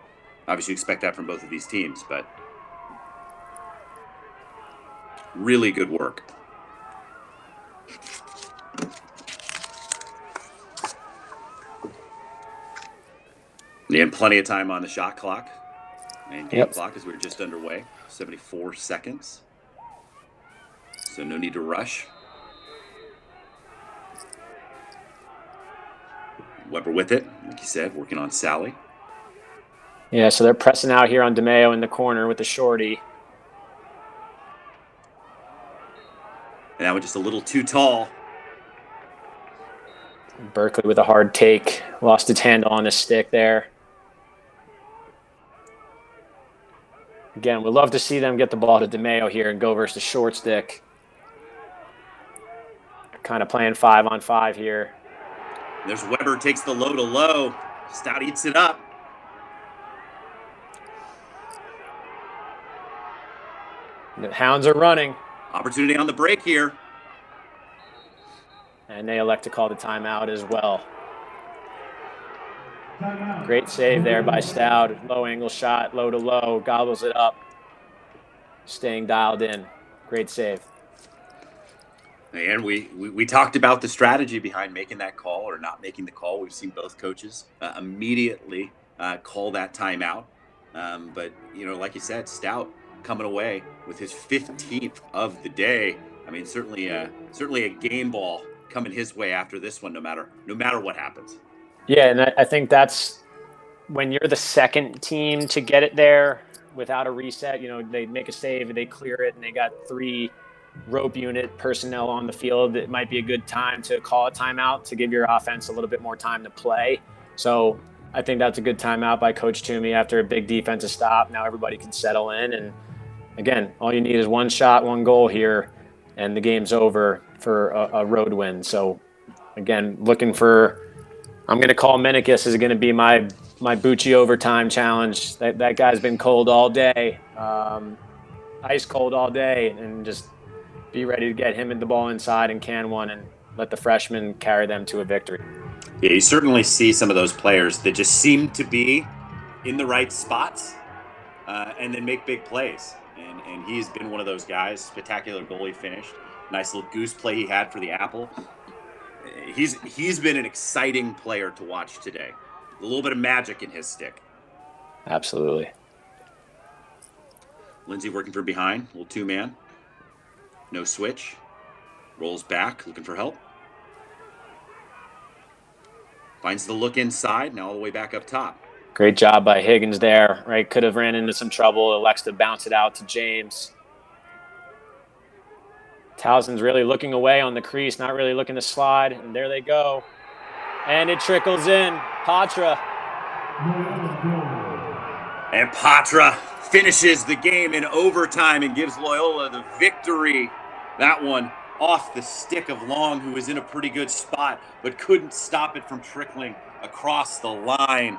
Obviously, you expect that from both of these teams, but really good work. And plenty of time on the shot clock and game clock as we're just underway. 74 seconds. So no need to rush. Weber with it, like you said, working on Sally. Yeah, so they're pressing out here on DeMeo in the corner with the shorty. And that one just a little too tall. Berkeley with a hard take. Lost its handle on his stick there. Again, we'd love to see them get the ball to DeMeo here and go versus the short stick. Kind of playing 5-on-5 here. There's Weber, takes the low to low. Stout eats it up. The Hounds are running. Opportunity on the break here. And they elect to call the timeout as well. Great save there by Stout. Low angle shot, low to low, gobbles it up. Staying dialed in. Great save. And we talked about the strategy behind making that call or not making the call. We've seen both coaches immediately call that timeout. But, you know, like you said, Stout coming away with his 15th of the day. I mean, certainly a game ball coming his way after this one, no matter what happens. Yeah, and I think that's when you're the second team to get it there without a reset. You know, they make a save, they clear it, and they got 3 rope unit personnel on the field. It might be a good time to call a timeout to give your offense a little bit more time to play. So I think that's a good timeout by Coach Toomey after a big defensive stop. Now everybody can settle in. And again, all you need is one shot, one goal here, and the game's over for a road win. So again, looking for, I'm going to call Menikis is going to be my Bucci overtime challenge. That guy's been cold all day, ice cold all day, and just be ready to get him in the ball inside and can one and let the freshmen carry them to a victory. Yeah, you certainly see some of those players that just seem to be in the right spots and then make big plays. And he's been one of those guys. Spectacular goalie finish. Nice little goose play he had for the Apple. He's been an exciting player to watch today. A little bit of magic in his stick. Absolutely. Lindsay working from behind, little 2-man. No switch. Rolls back, looking for help. Finds the look inside, now all the way back up top. Great job by Higgins there, right? Could have ran into some trouble. Elects to bounce it out to James. Towson's really looking away on the crease, not really looking to slide. And there they go. And it trickles in. Patra. And Patra finishes the game in overtime and gives Loyola the victory. That one off the stick of Long, who was in a pretty good spot, but couldn't stop it from trickling across the line.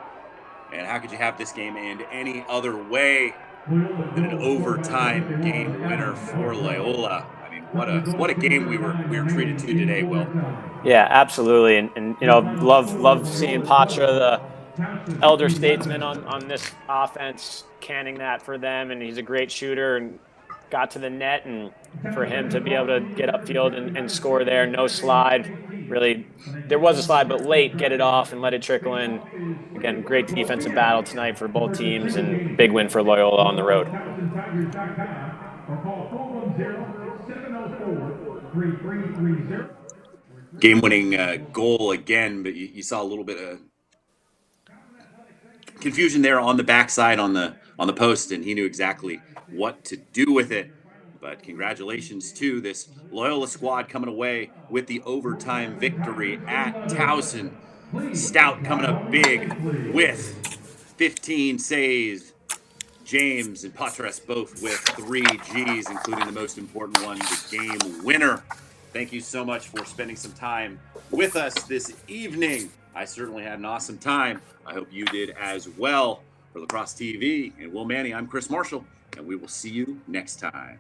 And how could you have this game end any other way than an overtime game winner for Loyola? I mean, what a game we were treated to today, Will. Yeah, absolutely. And love seeing Patra, the elder statesman on this offense, canning that for them. And he's a great shooter and got to the net. And for him to be able to get upfield and score there, no slide. Really, there was a slide, but late, get it off and let it trickle in. Again, great defensive battle tonight for both teams and a big win for Loyola on the road. Game-winning goal again, but you saw a little bit of confusion there on the backside on the post, and he knew exactly what to do with it. But congratulations to this Loyola squad coming away with the overtime victory at Towson. Stout coming up big with 15 saves. James and Patras both with 3 Gs, including the most important one, the game winner. Thank you so much for spending some time with us this evening. I certainly had an awesome time. I hope you did as well. For Lacrosse TV and Will Manny, I'm Chris Marshall, and we will see you next time.